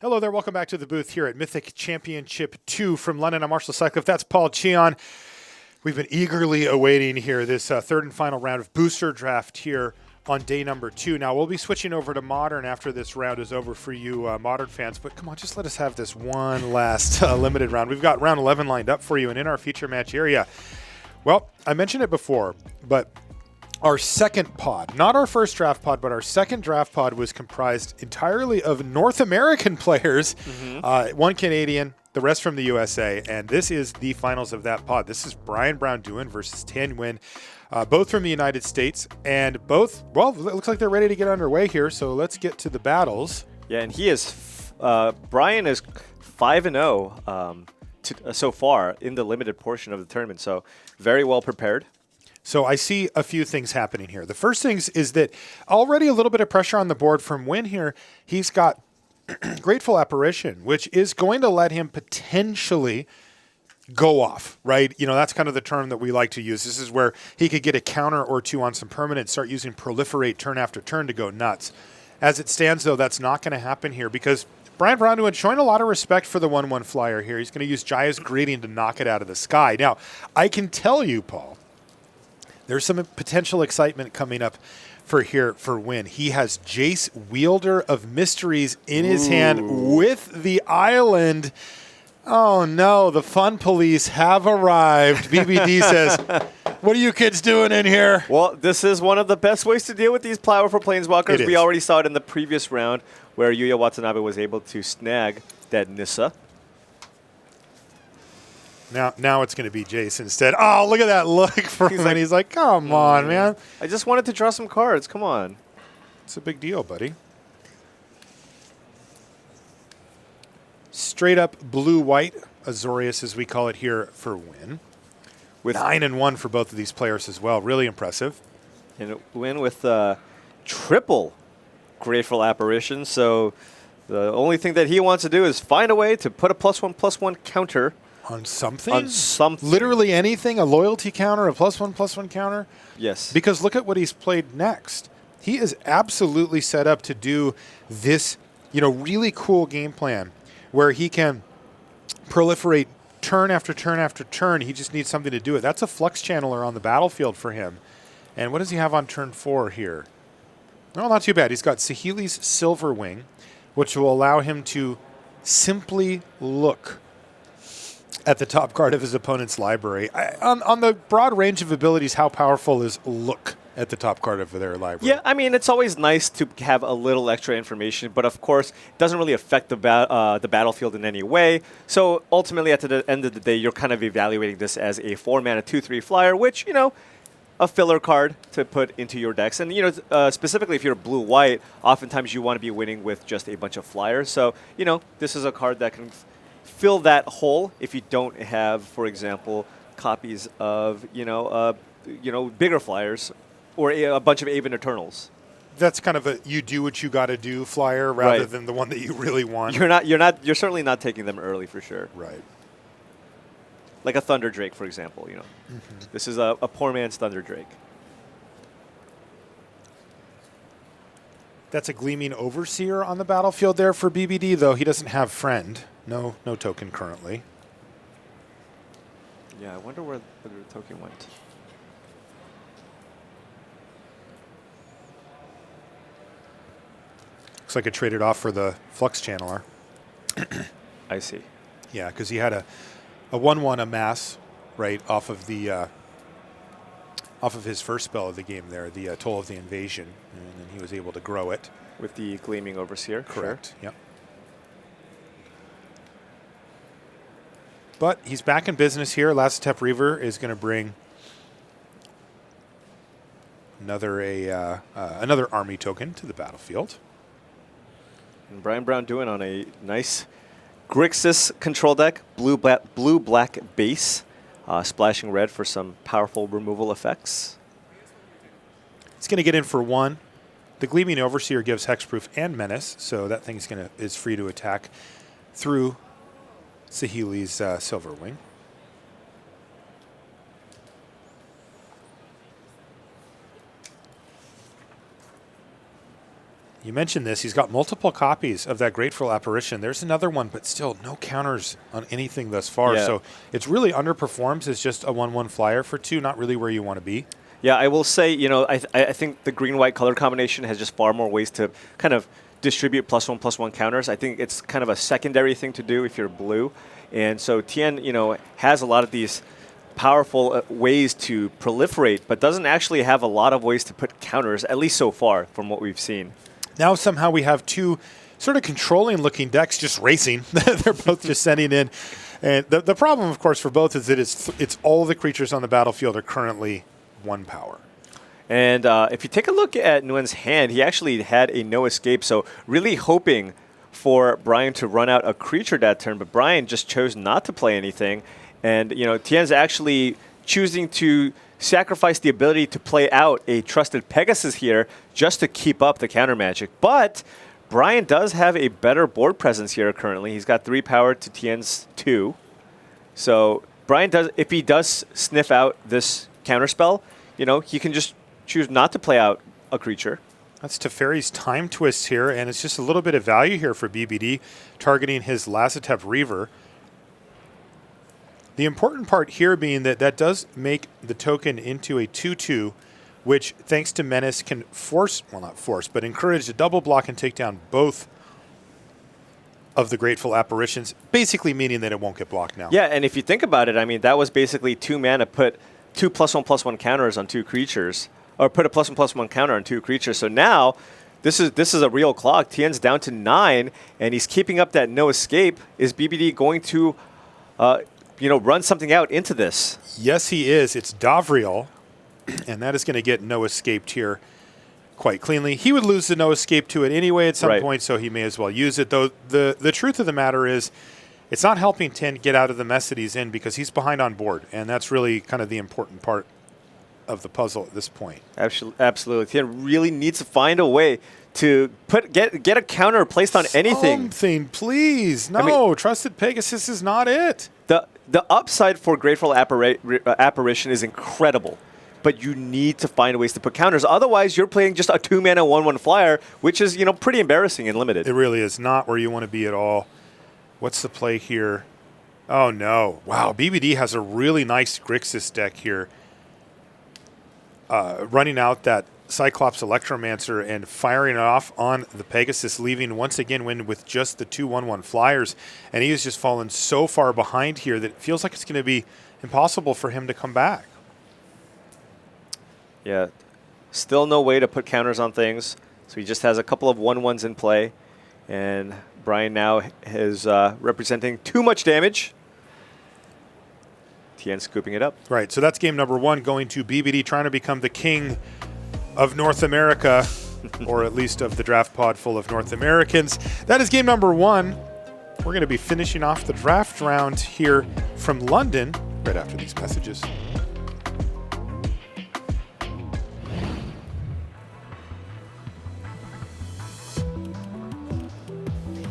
Hello there, welcome back to the booth here at Mythic Championship II from London. I'm Marshall Sutcliffe, that's Paul Cheon. We've been eagerly awaiting here this third and final round of booster draft here on day number 2. Now, we'll be switching over to Modern after this round is over for you Modern fans, but come on, just let us have this one last limited round. We've got round 11 lined up for you and in our feature match area. Well, I mentioned it before, but our second pod, not our first draft pod, but our second draft pod was comprised entirely of North American players, one Canadian, the rest from the USA, and this is the finals of that pod. This is Brian Braun-Duin versus Thien Nguyen, both from the United States, and both, well, it looks like they're ready to get underway here, so let's get to the battles. Yeah, and he is, Brian is 5-0 so far in the limited portion of the tournament, so very well prepared. So I see a few things happening here. The first thing is that already a little bit of pressure on the board from Nguyen here. He's got Grateful Apparition, which is going to let him potentially go off, right? You know, that's kind of the term that we like to use. This is where he could get a counter or two on some permanent, start using Proliferate turn after turn to go nuts. As it stands, though, that's not going to happen here because Brian Braun-Duin showing a lot of respect for the 1-1 flyer here. He's going to use Jaya's Greeting to knock it out of the sky. Now, I can tell you, Paul, there's some potential excitement coming up for Nguyen. He has Jace, Wielder of Mysteries, in his hand with the island. Oh no, the fun police have arrived. BBD says, what are you kids doing in here? Well, this is one of the best ways to deal with these powerful planeswalkers. We already saw it in the previous round where Yuya Watanabe was able to snag that Nissa. Now it's going to be Jace instead. Oh, look at that look for him. He's like, come on, man. I just wanted to draw some cards. Come on. It's a big deal, buddy. Straight up blue-white, Azorius as we call it here for Nguyen. With 9-1 for both of these players as well. Really impressive. And Nguyen with triple Grateful Apparition. So the only thing that he wants to do is find a way to put a +1/+1 counter on something? On something. Literally anything? A loyalty counter, a +1/+1 counter? Yes. Because look at what he's played next. He is absolutely set up to do this, really cool game plan where he can proliferate turn after turn after turn. He just needs something to do it. That's a flux channeler on the battlefield for him. And what does he have on turn 4 here? Well, not too bad. He's got Saheeli's Silver Wing, which will allow him to simply look at the top card of his opponent's library. On the broad range of abilities, how powerful is look at the top card of their library? Yeah, I mean, it's always nice to have a little extra information, but of course, it doesn't really affect the battlefield in any way. So ultimately, at the end of the day, you're kind of evaluating this as a 4-mana 2/3 flyer, which, a filler card to put into your decks. And, specifically if you're blue-white, oftentimes you want to be winning with just a bunch of flyers. So, this is a card that can fill that hole if you don't have, for example, copies of, bigger flyers or a bunch of Aven Eternals. That's kind of a you do what you got to do flyer rather than the one that you really want. You're certainly not taking them early for sure. Right. Like a Thunder Drake, for example, This is a poor man's Thunder Drake. That's a Gleaming Overseer on the battlefield there for BBD, though he doesn't have Friend. No token currently. Yeah, I wonder where the token went. Looks like it traded off for the Flux Channeler. I see. Yeah, because he had a 1/1 amass right off of the off of his first spell of the game there, the Toll of the Invasion, and then he was able to grow it with the Gleaming Overseer. Correct. Sure. Yep. But he's back in business here. Lazotep Reaver is going to bring another army token to the battlefield. And Brian Braun-Duin on a nice Grixis control deck, blue-black base, splashing red for some powerful removal effects. It's going to get in for 1. The Gleaming Overseer gives Hexproof and Menace, so that thing's is free to attack through Saheeli's Silver Wing. You mentioned this. He's got multiple copies of that Grateful Apparition. There's another one, but still no counters on anything thus far. Yeah. So it's really underperforms as just a 1/1 flyer for 2, not really where you want to be. Yeah, I will say, I think the green-white color combination has just far more ways to kind of distribute +1/+1 counters. I think it's kind of a secondary thing to do if you're blue. And so Thien, has a lot of these powerful ways to proliferate, but doesn't actually have a lot of ways to put counters, at least so far from what we've seen. Now somehow we have 2 sort of controlling-looking decks just racing. They're both just sending in. And the problem, of course, for both is that it's all the creatures on the battlefield are currently 1 power. And if you take a look at Nguyen's hand, he actually had a no escape, so really hoping for Brian to run out a creature that turn, but Brian just chose not to play anything. And, Thien's actually choosing to sacrifice the ability to play out a trusted Pegasus here just to keep up the counter magic. But Brian does have a better board presence here currently. He's got 3 power to Thien's 2. So Brian does, if he does sniff out this counter spell, he can just choose not to play out a creature. That's Teferi's Time Twist here, and it's just a little bit of value here for BBD, targeting his Lazotep Reaver. The important part here being that does make the token into a 2/2, which, thanks to Menace, can but encourage a double block and take down both of the Grateful Apparitions, basically meaning that it won't get blocked now. Yeah, and if you think about it, I mean, that was basically 2 mana, put 2 +1/+1 counters on 2 creatures, or put a +1/+1 counter on 2 creatures. So now, this is a real clock. Thien's down to 9, and he's keeping up that no escape. Is BBD going to run something out into this? Yes, he is. It's Davriel, and that is going to get no escaped here quite cleanly. He would lose the no escape to it anyway at some point, so he may as well use it. Though the truth of the matter is, it's not helping Thien get out of the mess that he's in because he's behind on board, and that's really kind of the important part of the puzzle at this point. Absolutely. Thien really needs to find a way to get a counter placed on anything. Something, please. No, Trusted Pegasus is not it. The upside for Grateful Apparition is incredible, but you need to find ways to put counters. Otherwise, you're playing just a 2-mana 1/1 flyer, which is pretty embarrassing and limited. It really is not where you want to be at all. What's the play here? Oh, no. Wow, BBD has a really nice Grixis deck here. Running out that Cyclops Electromancer and firing it off on the Pegasus, leaving once again with just the 2 1/1 flyers. And he has just fallen so far behind here that it feels like it's going to be impossible for him to come back. Yeah, still no way to put counters on things. So he just has a couple of 1/1s in play. And Brian now is representing too much damage. Thien scooping it up. Right, so that's game number 1, going to BBD, trying to become the king of North America, or at least of the draft pod full of North Americans. That is game number 1. We're going to be finishing off the draft round here from London right after these messages.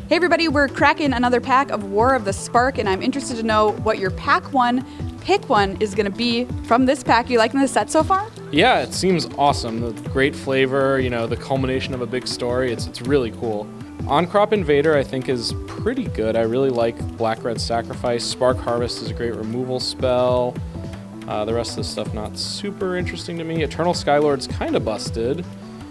Hey everybody, we're cracking another pack of War of the Spark, and I'm interested to know what your pack 1, pick 1 is going to be from this pack. You liking the set so far? Yeah, it seems awesome. The great flavor, the culmination of a big story. It's really cool. On-Crop Invader, I think, is pretty good. I really like Black-Red Sacrifice. Spark Harvest is a great removal spell. The rest of the stuff not super interesting to me. Eternal Skylord's kind of busted.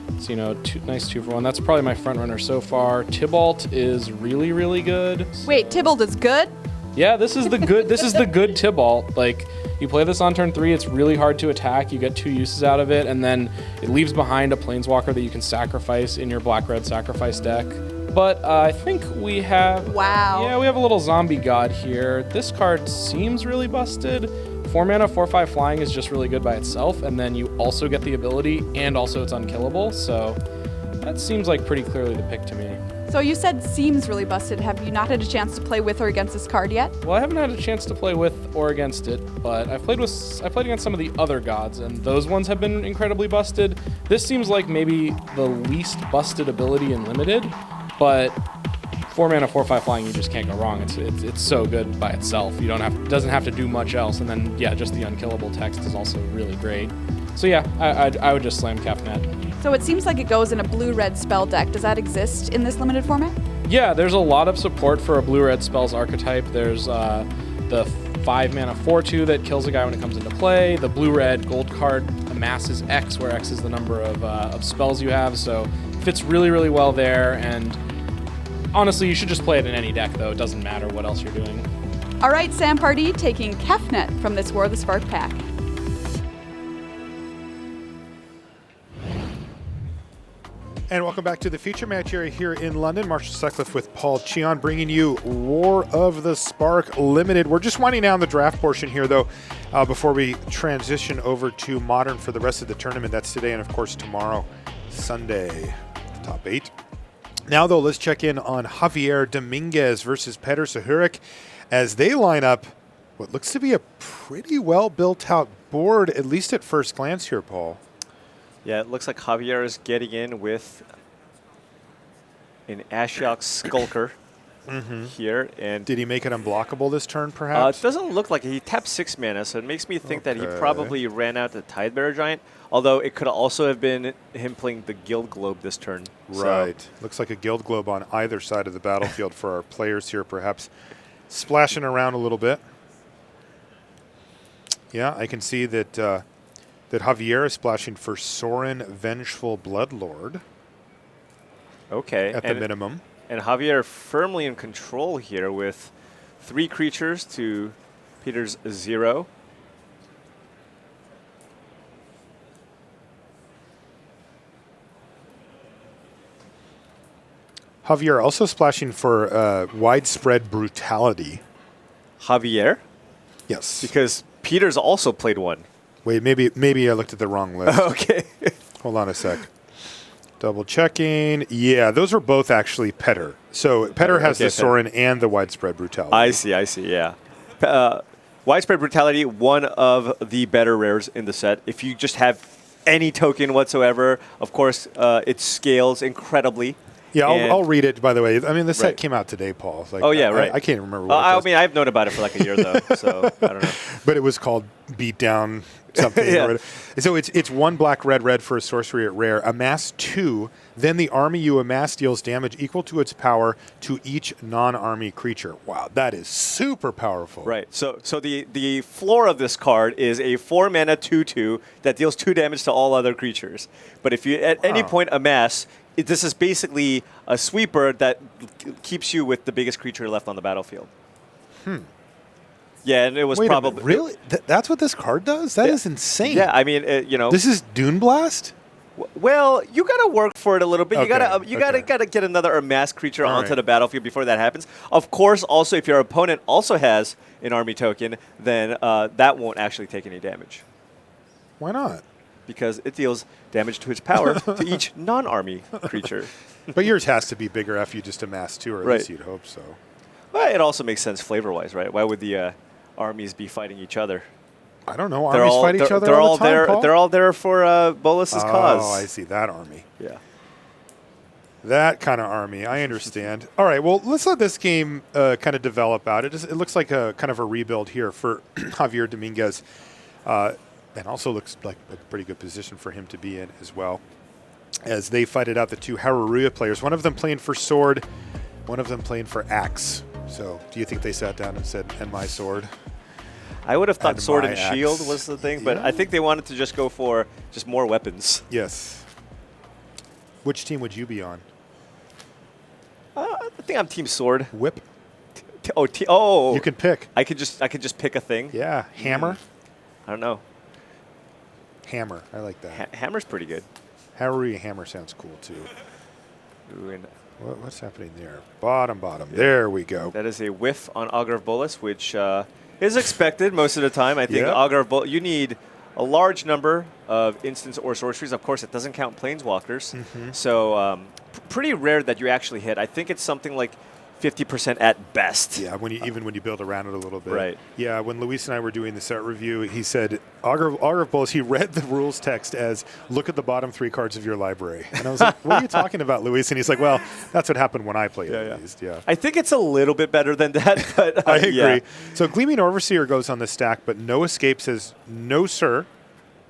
It's, nice 2-for-1. That's probably my front runner so far. Tybalt is really, really good. Wait, Tybalt is good? Yeah, this is the good. This is the good Tybalt. Like, you play this on turn 3, it's really hard to attack. You get 2 uses out of it, and then it leaves behind a Planeswalker that you can sacrifice in your Black-Red Sacrifice deck. But I think we have... Wow. Yeah, we have a little Zombie God here. This card seems really busted. 4 mana, 4/5 flying is just really good by itself, and then you also get the ability, and also it's unkillable, so that seems like pretty clearly the pick to me. So you said seems really busted. Have you not had a chance to play with or against this card yet? Well, I haven't had a chance to play with or against it, but I played against some of the other gods, and those ones have been incredibly busted. This seems like maybe the least busted ability in Limited, but 4 mana, 4/5 flying, you just can't go wrong. It's so good by itself. It doesn't have to do much else, and then yeah, just the unkillable text is also really great. So yeah, I would just slam Kefnet. So it seems like it goes in a blue-red spell deck. Does that exist in this limited format? Yeah, there's a lot of support for a blue-red spells archetype. There's the 5-mana 4/2 that kills a guy when it comes into play. The blue-red gold card amasses X, where X is the number of spells you have. So it fits really, really well there. And honestly, you should just play it in any deck, though. It doesn't matter what else you're doing. All right, Sam Pardee taking Kefnet from this War of the Spark pack. And welcome back to the feature match area here in London. Marshall Sutcliffe with Paul Cheon bringing you War of the Spark Limited. We're just winding down the draft portion here, though, before we transition over to Modern for the rest of the tournament. That's today and, of course, tomorrow, Sunday, top 8. Now, though, let's check in on Javier Dominguez versus Petr Sahurik as they line up what looks to be a pretty well built out board, at least at first glance here, Paul. Yeah, it looks like Javier is getting in with an Ashiok Skulker here. And did he make it unblockable this turn, perhaps? it doesn't look like it. He tapped 6 mana, so it makes me think that he probably ran out the Tidebearer Giant, although it could also have been him playing the Guild Globe this turn. Right. So. Looks like a Guild Globe on either side of the battlefield for our players here, perhaps splashing around a little bit. Yeah, I can see that that Javier is splashing for Sorin Vengeful Bloodlord. Okay. At the minimum. And Javier firmly in control here with 3 creatures to Peter's 0. Javier also splashing for Widespread Brutality. Javier? Yes. Because Peter's also played one. Wait, maybe I looked at the wrong list. Okay. Hold on a sec. Double checking. Yeah, those were both actually Petr. So Petr has the Sorin and the Widespread Brutality. I see, yeah. Widespread Brutality, one of the better rares in the set. If you just have any token whatsoever, of course, it scales incredibly. Yeah, I'll read it, by the way. I mean, the set came out today, Paul. Like, right. I can't remember what I mean, I've known about it for like a year, though, so I don't know. But it was called Beat Down something. Yeah. So it's 1 black, red for a sorcery at rare. Amass 2, then the army you amass deals damage equal to its power to each non-army creature. Wow, that is super powerful. Right, so the floor of this card is a 4-mana 2/2 that deals 2 damage to all other creatures. But if you at any point amass, this is basically a sweeper that keeps you with the biggest creature left on the battlefield. Yeah, and it was probably... Really? That's what this card does? That is insane. Yeah, I mean, you know... This is Dune Blast? Well, you got to work for it a little bit. Okay, You got to get another amassed creature onto the battlefield before that happens. Of course, also, if your opponent also has an army token, then that won't actually take any damage. Why not? Because it deals damage to its power to each non-army creature. But yours has to be bigger after you just amass 2, or at least you'd hope so. Well, it also makes sense flavor-wise, right? Why would the armies be fighting each other? I don't know. Armies fight each other all the time, Paul? They're all there for Bolus's cause. Oh, I see. That army. Yeah. That kind of army. I understand. All right. Well, let's let this game kind of develop out. It looks like a kind of a rebuild here for Javier Dominguez. And also looks like a pretty good position for him to be in as well. As they fight it out, the 2 Haruruya players. One of them playing for sword, one of them playing for axe. So do you think they sat down and said, "And my sword"? I would have thought And sword my and shield axe. was the thing, but I think they wanted to just go for just more weapons. Yes. Which team would you be on? I think I'm team sword. Whip? Oh. You can pick. I could just pick a thing. Yeah. Hammer? I don't know. Hammer. I like that. Hammer's pretty good. Haruruya Hammer sounds cool, too. Ooh, and What's happening there? Bottom. Yeah. There we go. that is a whiff on Augur of Bolus, which is expected most of the time. I think Yeah. Augur of Bolus, you need a large number of instants or sorceries. Of course, it doesn't count planeswalkers. So pretty rare that you actually hit. I think it's something like 50% at best. Yeah, even when you build around it a little bit. Right. Yeah, when Luis and I were doing the set review, he said, Augur of Bolus, he read the rules text as, look at the bottom 3 cards of your library. And I was like, what are you talking about, Luis? And he's like, well, that's what happened when I played at least. Yeah. I think it's a little bit better than that, but I agree. yeah. So Gleaming Overseer goes on the stack, but No Escape says, no, sir.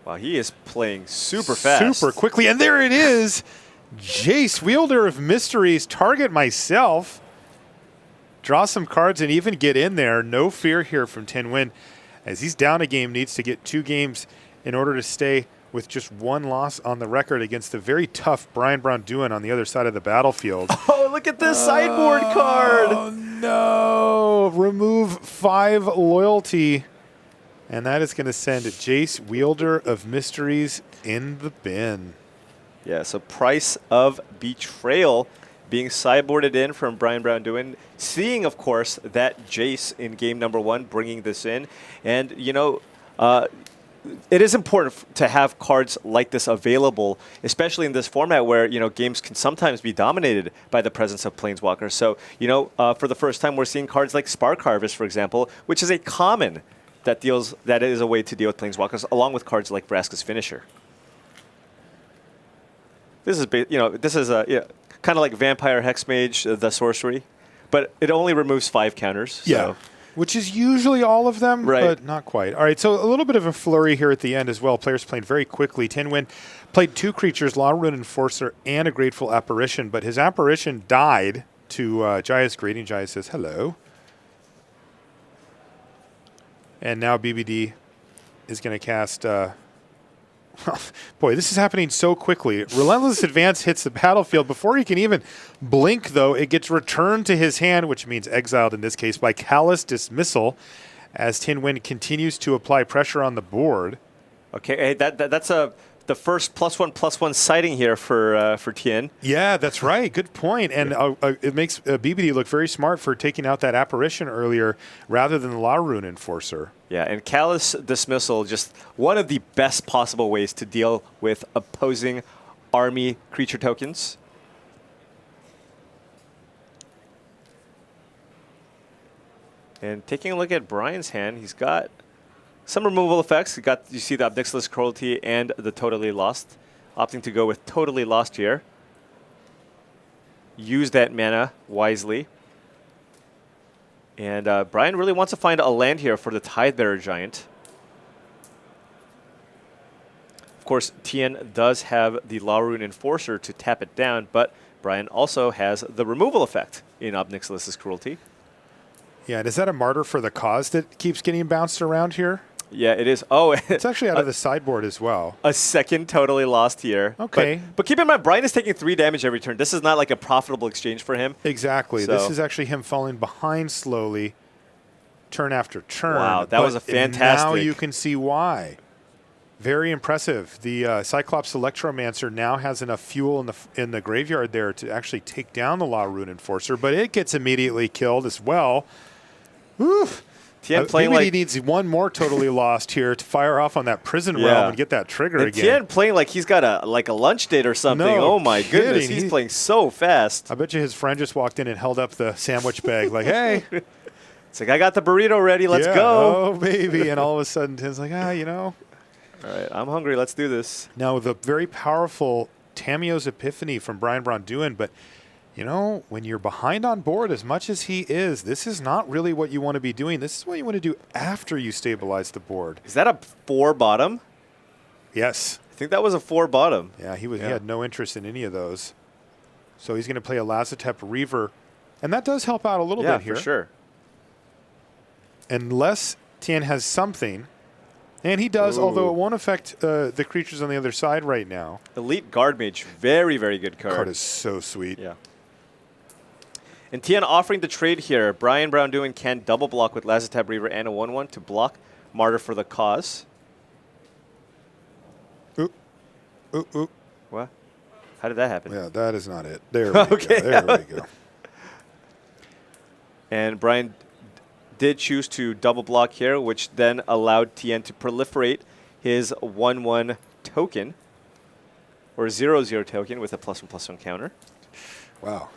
Wow, he is playing super fast. Super quickly. And there it is. Jace, Wielder of Mysteries, target myself. Draw some cards and even get in there. No fear here from Thien Nguyen. As he's down a game, needs to get 2 games in order to stay with just 1 loss on the record against the very tough Brian Braun-Duin on the other side of the battlefield. Oh, look at this sideboard card. Oh, no. Remove 5 loyalty. And that is going to send Jace, Wielder of Mysteries, in the bin. Yeah, so Price of Betrayal being sideboarded in from Brian Braun-Duin. Seeing, of course, that Jace in game number 1 bringing this in. And, you know, it is important to have cards like this available, especially in this format where, you know, games can sometimes be dominated by the presence of Planeswalkers. So, you know, for the first time, we're seeing cards like Spark Harvest, for example, which is a common that is a way to deal with Planeswalkers, along with cards like Vraska's Finisher. This is, kind of like Vampire Hexmage, the sorcery, but it only removes 5 counters. Yeah. So. Which is usually all of them, Right. but not quite. All right, so a little bit of a flurry here at the end as well. Players playing very quickly. Thien Nguyen played 2 creatures, Law Rune Enforcer and a Grateful Apparition, but his Apparition died to Jaya's Greeting. Jaya says, hello. And now BBD is going to cast... boy, this is happening so quickly. Relentless Advance hits the battlefield. Before he can even blink, though, it gets returned to his hand, which means exiled in this case by Callous Dismissal, as Thien Nguyen continues to apply pressure on the board. Okay, hey, that's the first +1/+1 sighting here for Thien. Yeah, that's right. Good point. And it makes BBD look very smart for taking out that Apparition earlier rather than the La Rune Enforcer. Yeah, and Callous Dismissal, just one of the best possible ways to deal with opposing army creature tokens. And taking a look at Brian's hand, he's got some removal effects. You see the Obnixilis Cruelty and the Totally Lost. Opting to go with Totally Lost here. Use that mana wisely. And Brian really wants to find a land here for the Tidebearer Giant. Of course, Thien does have the La Rune Enforcer to tap it down, but Brian also has the removal effect in Obnixilis' Cruelty. Yeah, and is that a Martyr for the Cause that keeps getting bounced around here? Yeah, it is. Oh, it's actually out of the sideboard as well. A second Totally Lost here. Okay. But keep in mind, Brian is taking 3 damage every turn. This is not like a profitable exchange for him. Exactly. So. This is actually him falling behind slowly, turn after turn. Wow, that was a fantastic. Now you can see why. Very impressive. The Cyclops Electromancer now has enough fuel in the graveyard there to actually take down the La Rune Enforcer, but it gets immediately killed as well. Whew. Thien playing maybe like he needs one more Totally Lost here to fire off on that prison realm and get that trigger and again. Thien playing like he's got a lunch date or something. No oh my kidding. goodness, he's playing so fast. I bet you his friend just walked in and held up the sandwich bag like, hey. It's like, I got the burrito ready, let's Yeah, go. Oh, baby. And all of a sudden, Tien's like, you know. All right, I'm hungry, let's do this. Now, the very powerful Tamio's Epiphany from Brian Braun-Duin, but, you know, when you're behind on board as much as he is, this is not really what you want to be doing. This is what you want to do after you stabilize the board. Is that a 4 bottom? Yes. I think that was a 4 bottom. Yeah, he had no interest in any of those. So he's going to play a Lazotep Reaver, and that does help out a little bit here. Yeah, for sure. Unless Thien has something, and he does, although it won't affect the creatures on the other side right now. Elite Guard Mage, very, very good card. Card is so sweet. Yeah. And Thien offering the trade here. Brian Braun-Duin can double block with Lazotep Reaver and a 1/1 to block Martyr for the Cause. Oop. Oop, oop. What? How did that happen? Yeah, that is not it. There we go. There we go. And Brian did choose to double block here, which then allowed Thien to proliferate his 1/1 token, or 0/0 token with a +1/+1 counter. Wow.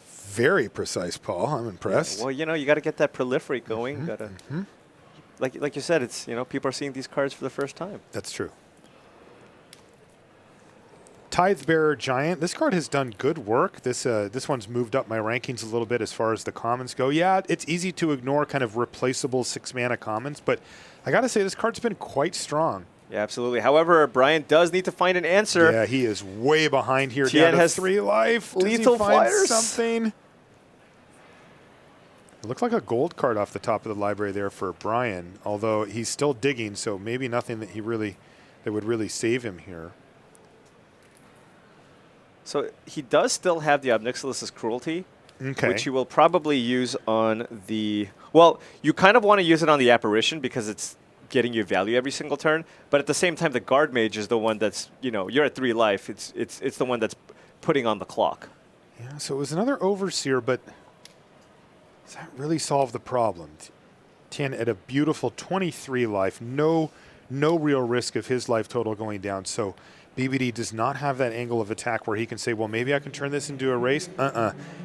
Very precise, Paul. I'm impressed. Well, you know, you got to get that proliferate going. Gotta, like you said, it's, you know, people are seeing these cards for the first time. That's true. Tidebearer Giant. This card has done good work. This one's moved up my rankings a little bit as far as the commons go. Yeah, it's easy to ignore kind of replaceable 6-mana commons, but I got to say this card's been quite strong. Yeah, absolutely. However, Brian does need to find an answer. Yeah, he is way behind here. Thien Down has to 3 life. Does lethal he find flyers. something? It looks like a gold card off the top of the library there for Brian, although he's still digging, so maybe nothing that would really save him here. So he does still have the Obnixilus's Cruelty, Okay. which you will probably use on the... Well, you kind of want to use it on the Apparition because it's getting you value every single turn, but at the same time, the Guard Mage is the one that's, you're at 3 life. It's the one that's putting on the clock. Yeah, so it was another Overseer, but does that really solve the problem? Thien at a beautiful 23 life, no real risk of his life total going down, so BBD does not have that angle of attack where he can say, well, maybe I can turn this into a race.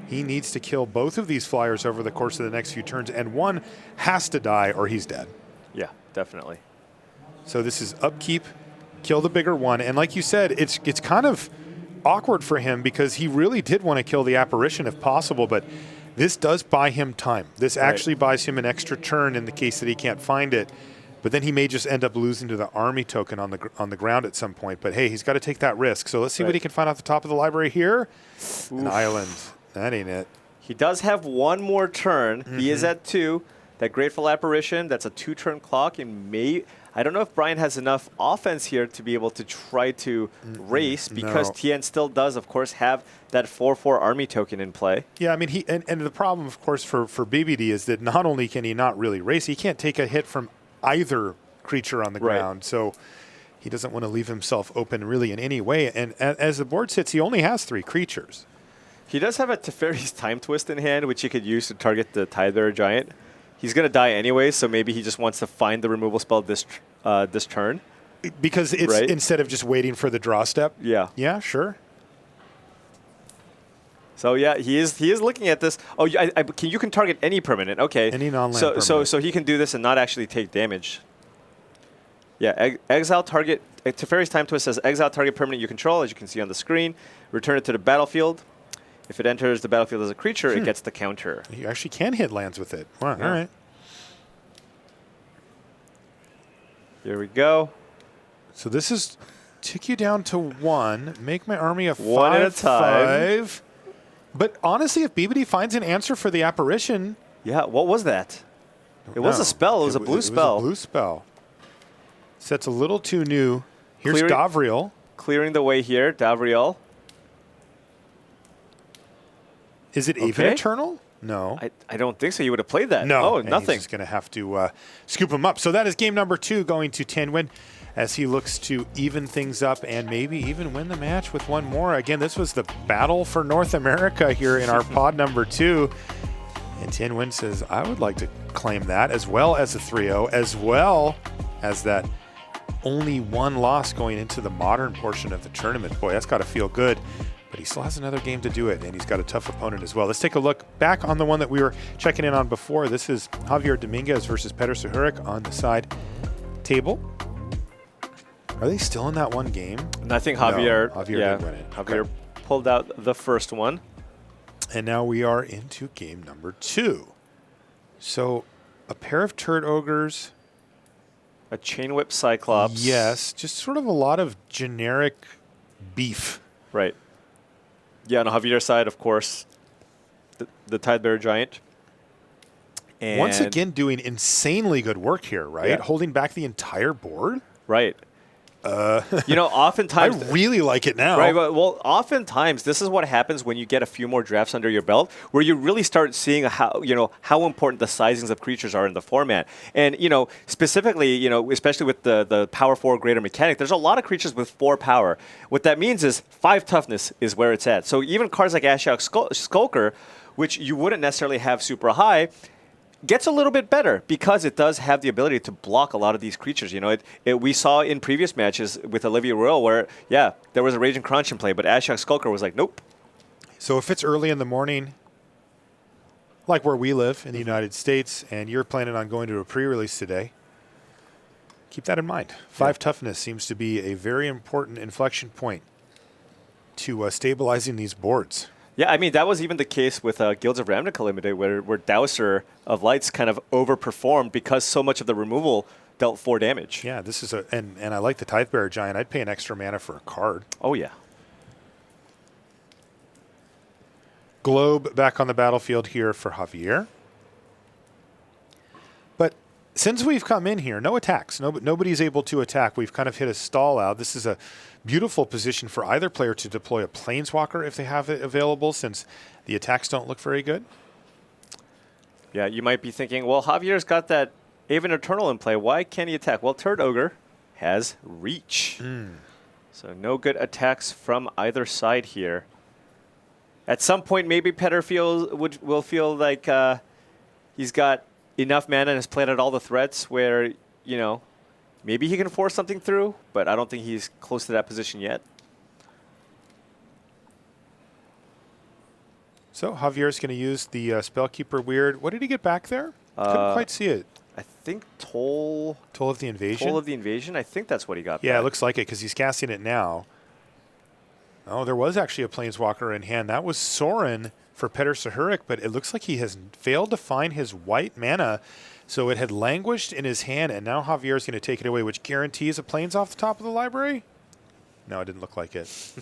He needs to kill both of these flyers over the course of the next few turns, and one has to die or he's dead. Yeah, definitely. So this is upkeep, kill the bigger one, and like you said, it's kind of awkward for him because he really did want to kill the Apparition if possible, but this does buy him time. This actually buys him an extra turn in the case that he can't find it. But then he may just end up losing to the army token on the ground at some point. But hey, he's got to take that risk. So let's see what he can find off the top of the library here. Oof. An island. That ain't it. He does have one more turn. He is at 2. That Grateful Apparition, that's a 2-turn clock. And I don't know if Brian has enough offense here to be able to try to race because Thien still does, of course, have that 4/4 army token in play. Yeah, I mean, and the problem, of course, for BBD is that not only can he not really race, he can't take a hit from either creature on the ground. So he doesn't want to leave himself open really in any way. And as the board sits, he only has 3 creatures. He does have a Teferi's Time Twist in hand, which he could use to target the Tidebearer Giant. He's going to die anyway, so maybe he just wants to find the removal spell this turn. Because it's instead of just waiting for the draw step? Yeah. Yeah, sure. So yeah, he is looking at this. Oh, you can target any permanent. Okay. Any non-land permanent. So he can do this and not actually take damage. Yeah, exile target. Teferi's Time Twist says exile target permanent you control, as you can see on the screen. Return it to the battlefield. If it enters the battlefield as a creature, it gets the counter. You actually can hit lands with it. Wow, all right. Here we go. So this is tick you down to 1. Make my army a 5/5. One at a time. But honestly, if BBD finds an answer for the Apparition... Yeah, what was that? It was a spell. It was a blue spell. It was a blue spell. So that's a little too new. Here's Clearing- Davriel. Clearing the way here, Davriel. Is it even Eternal? No. I don't think so. You would have played that. No. Oh, and nothing. He's just going to have to scoop him up. So that is game number 2 going to Thien Nguyen as he looks to even things up and maybe even win the match with one more. Again, this was the battle for North America here in our pod number 2. And Thien Nguyen says, I would like to claim that as well as a 3-0, as well as that only 1 loss going into the modern portion of the tournament. Boy, that's got to feel good. But he still has another game to do it, and he's got a tough opponent as well. Let's take a look back on the one that we were checking in on before. This is Javier Dominguez versus Peter Suhurik on the side table. Are they still in that one game? And I think Javier, Javier did win it. Javier Okay. pulled out the first one. And now we are into game number 2. So a pair of Turd Ogres. A Chain Whip Cyclops. Yes, just sort of a lot of generic beef. Right. Yeah, on Javier's side, of course, the Tidebearer Giant. And Once again, doing insanely good work here, right? Yeah. Holding back the entire board. Right. Oftentimes... I really like it now. Right, but oftentimes this is what happens when you get a few more drafts under your belt, where you really start seeing how important the sizings of creatures are in the format. And specifically, especially with the power 4 greater mechanic, there's a lot of creatures with 4 power. What that means is 5 toughness is where it's at. So even cards like Ashok Skulker, which you wouldn't necessarily have super high, gets a little bit better because it does have the ability to block a lot of these creatures. We saw in previous matches with Olivia Royal where, there was a Raging Crunch in play, but Ashok Skulker was like, nope. So if it's early in the morning, like where we live in the United States, and you're planning on going to a pre-release today, keep that in mind. 5 toughness seems to be a very important inflection point to stabilizing these boards. Yeah, I mean, that was even the case with Guilds of Ravnica Limited, where Dowser of Lights kind of overperformed because so much of the removal dealt 4 damage. Yeah, this is and I like the Tidebearer Giant. I'd pay an extra mana for a card. Oh, yeah. Globe back on the battlefield here for Javier. But since we've come in here, no attacks. Nobody's able to attack. We've kind of hit a stall out. This is a beautiful position for either player to deploy a Planeswalker if they have it available, since the attacks don't look very good. Yeah, you might be thinking, well, Javier's got that Aven Eternal in play. Why can't he attack? Well, Turd Ogre has reach. So no good attacks from either side here. At some point, maybe Petter will feel like he's got enough mana and has played out all the threats where, you know, maybe he can force something through, but I don't think he's close to that position yet. So Javier's going to use the Spellkeeper Weird. What did he get back there? Couldn't quite see it. I think Toll of the Invasion? Toll of the Invasion. I think that's what he got Yeah, back. it looks like it because he's casting it now. Oh, there was actually a Planeswalker in hand. That was Sorin for Petter Sahurik, but it looks like he has failed to find his white mana. So it had languished in his hand, and now Javier's going to take it away, which guarantees a Plains off the top of the library? No, it didn't look like it.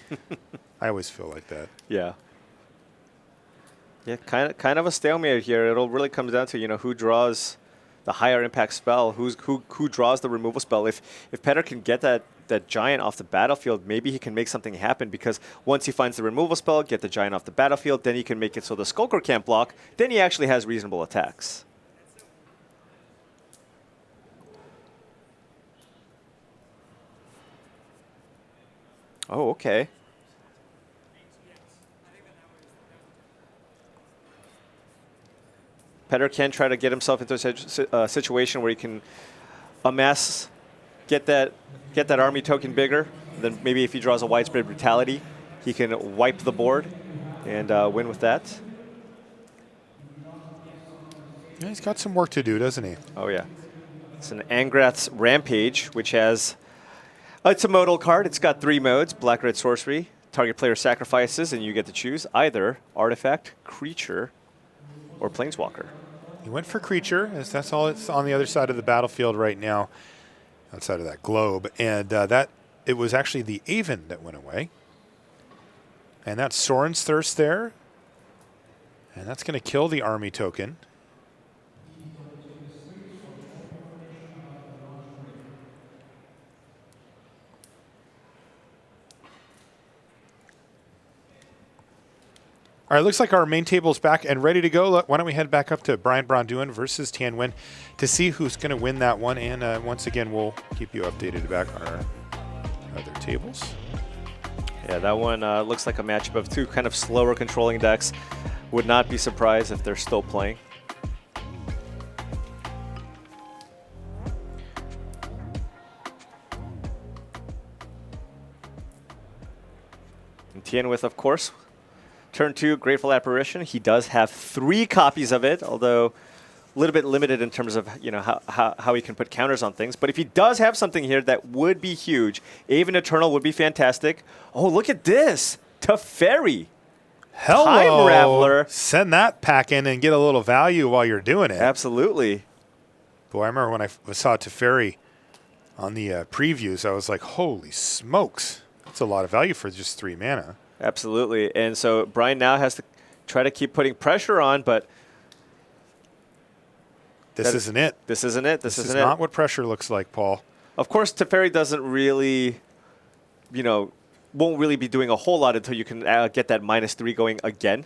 I always feel like that. Yeah. Yeah, kind of a stalemate here. It'll really come down to, you know, who draws the higher impact spell, who draws the removal spell. If Petter can get that giant off the battlefield, maybe he can make something happen, because once he finds the removal spell, get the giant off the battlefield, then he can make it so the Skulker can't block, then he actually has reasonable attacks. Oh, okay. Petter can try to get himself into a situation where he can amass, get that army token bigger. Then maybe if he draws a Widespread Brutality, he can wipe the board and win with that. Yeah, he's got some work to do, doesn't he? Oh, yeah. It's an Angrath's Rampage, which has... It's a modal card. It's got 3 modes, Black-Red Sorcery. Target player sacrifices, and you get to choose either Artifact, Creature, or Planeswalker. He went for Creature, as that's all it's on the other side of the battlefield right now, outside of that globe. And it was actually the Aven that went away. And that's Sorin's Thirst there. And that's going to kill the army token. All right, looks like our main table's back and ready to go. Why don't we head back up to Brian Braun-Duin versus Thien Nguyen to see who's going to win that one. And once again, we'll keep you updated back on our other tables. Yeah, that one looks like a matchup of 2 kind of slower controlling decks. Would not be surprised if they're still playing. And Thien with, of course, turn 2, Grateful Apparition. He does have 3 copies of it, although a little bit limited in terms of, you know, how he can put counters on things. But if he does have something here, that would be huge. Aven Eternal would be fantastic. Oh, look at this. Teferi. Hello. Time Raveler. Send that pack in and get a little value while you're doing it. Absolutely. Boy, I remember when I saw Teferi on the previews, I was like, holy smokes. That's a lot of value for just 3 mana. Absolutely. And so Brian now has to try to keep putting pressure on, but This isn't it. This isn't it. This is isn't not what pressure looks like, Paul. Of course, Teferi doesn't really, you know, won't really be doing a whole lot until you can get that -3 going again.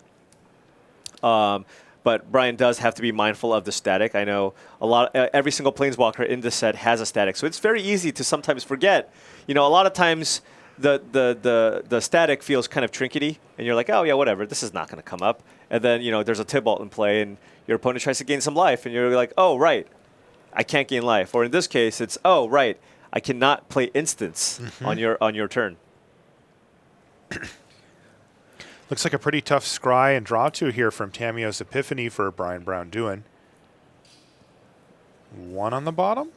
But Brian does have to be mindful of the static. I know every single Planeswalker in this set has a static, so it's very easy to sometimes forget. You know, a lot of times the static feels kind of trinkety, and you're like, oh yeah, whatever, this is not going to come up. And then, you know, there's a Tybalt in play, and your opponent tries to gain some life, and you're like, oh right, I can't gain life. Or in this case, it's, oh right, I cannot play instants on your turn. Looks like a pretty tough scry and draw to here from Tamiyo's Epiphany for Brian Braun-Duin. 1 on the bottom?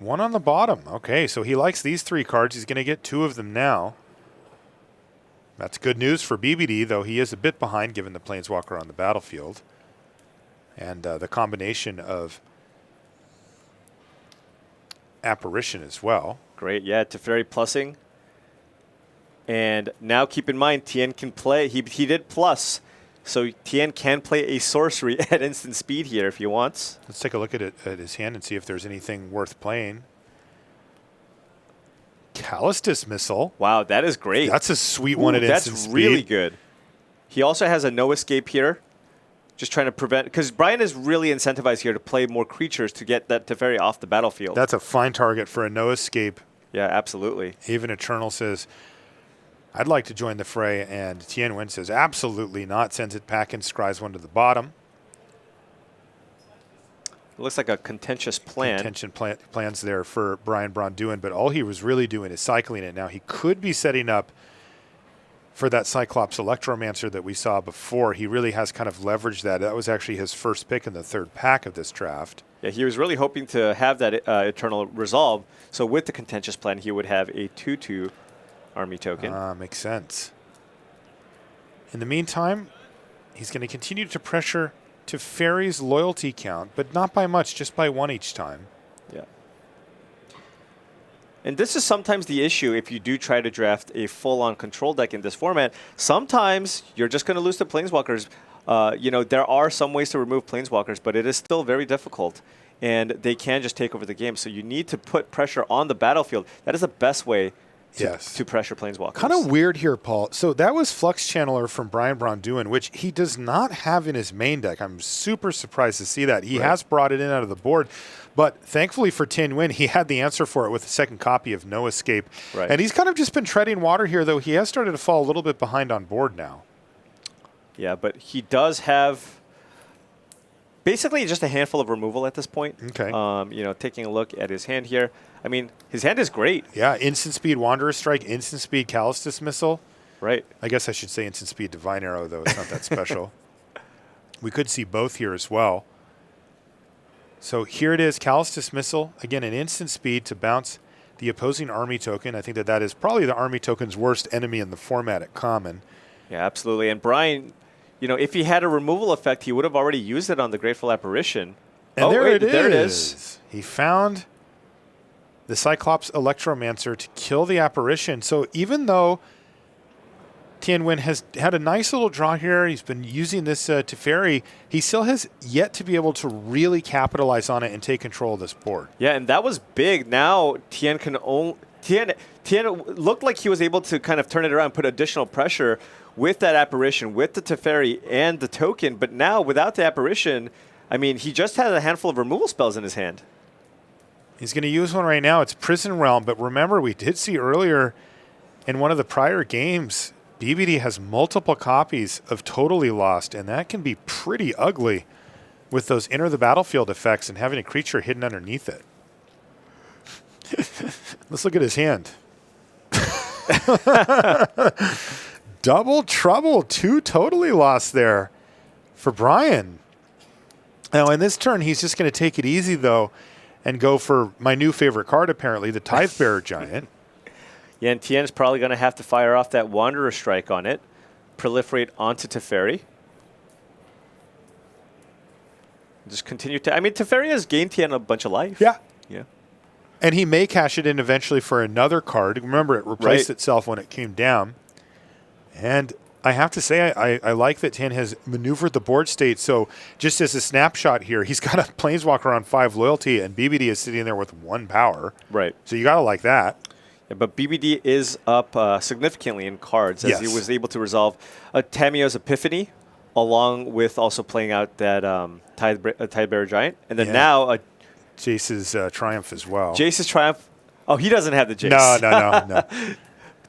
1 on the bottom. Okay, so he likes these 3 cards. He's going to get 2 of them now. That's good news for BBD, though he is a bit behind given the Planeswalker on the battlefield. And the combination of apparition as well. Great, yeah, Teferi plussing. And now keep in mind, Thien can play. He did plus, so Thien can play a sorcery at instant speed here if he wants. Let's take a look at his hand and see if there's anything worth playing. Callistus Missile. Wow, that is great. That's a sweet one at instant speed. That's really good. He also has a no escape here, just trying to prevent, because Brian is really incentivized here to play more creatures to get that Teferi off the battlefield. That's a fine target for a no escape. Yeah, absolutely. Even Eternal says, I'd like to join the fray, and Thien Nguyen says, absolutely not, sends it back and scries one to the bottom. It looks like a contentious plan. Plans there for Brian Braun-Duin, but all he was really doing is cycling it. Now, he could be setting up for that Cyclops Electromancer that we saw before. He really has kind of leveraged that. That was actually his first pick in the third pack of this draft. Yeah, he was really hoping to have that Eternal resolve. So with the contentious plan, he would have a 2/2 army token. Makes sense. In the meantime, he's going to continue to pressure Teferi's loyalty count, but not by much, just by 1 each time. Yeah. And this is sometimes the issue if you do try to draft a full-on control deck in this format. Sometimes you're just going to lose to Planeswalkers. There are some ways to remove Planeswalkers, but it is still very difficult. And they can just take over the game. So you need to put pressure on the battlefield. That is the best way to pressure Planeswalkers. Kind of weird here, Paul. So that was Flux Channeler from Brian Braun-Duin, which he does not have in his main deck. I'm super surprised to see that. He has brought it in out of the board, but thankfully for Thien Nguyen, he had the answer for it with a second copy of No Escape. Right. And he's kind of just been treading water here, though. He has started to fall a little bit behind on board now. Yeah, but he does have basically just a handful of removal at this point. Okay. Taking a look at his hand here. I mean, his hand is great. Yeah, instant speed Wanderer Strike, instant speed Callistus Missile. Right. I guess I should say instant speed Divine Arrow, though. It's not that special. We could see both here as well. So here it is, Callistus Missile. Again, an instant speed to bounce the opposing army token. I think that is probably the army token's worst enemy in the format at common. Yeah, absolutely. And Brian, if he had a removal effect, he would have already used it on the Grateful Apparition. And there it is. He found the Cyclops Electromancer to kill the apparition. So even though Thien Nguyen has had a nice little draw here, he's been using this Teferi, he still has yet to be able to really capitalize on it and take control of this board. Yeah, and that was big. Now Thien looked like he was able to kind of turn it around, put additional pressure with that apparition, with the Teferi and the token. But now without the apparition, I mean, he just had a handful of removal spells in his hand. He's going to use one right now. It's Prison Realm. But remember, we did see earlier in one of the prior games, BBD has multiple copies of Totally Lost, and that can be pretty ugly with those enter the battlefield effects and having a creature hidden underneath it. Let's look at his hand. Double trouble, 2 Totally Lost there for Brian. Now, in this turn, he's just going to take it easy, though, and go for my new favorite card, apparently, the Tithe Bearer Giant. Yeah, and Tien's probably going to have to fire off that Wanderer Strike on it, proliferate onto Teferi. Just continue to... I mean, Teferi has gained Thien a bunch of life. Yeah. Yeah. And he may cash it in eventually for another card. Remember, it replaced itself when it came down. And I have to say, I like that Thien has maneuvered the board state. So just as a snapshot here, he's got a Planeswalker on 5 loyalty, and BBD is sitting there with 1 power. Right. So you got to like that. Yeah, but BBD is up significantly in cards as he was able to resolve Tamiyo's Epiphany, along with also playing out that Tithe Bearer Giant. And then now... Jace's Triumph as well. Jace's Triumph. Oh, he doesn't have the Jace. No.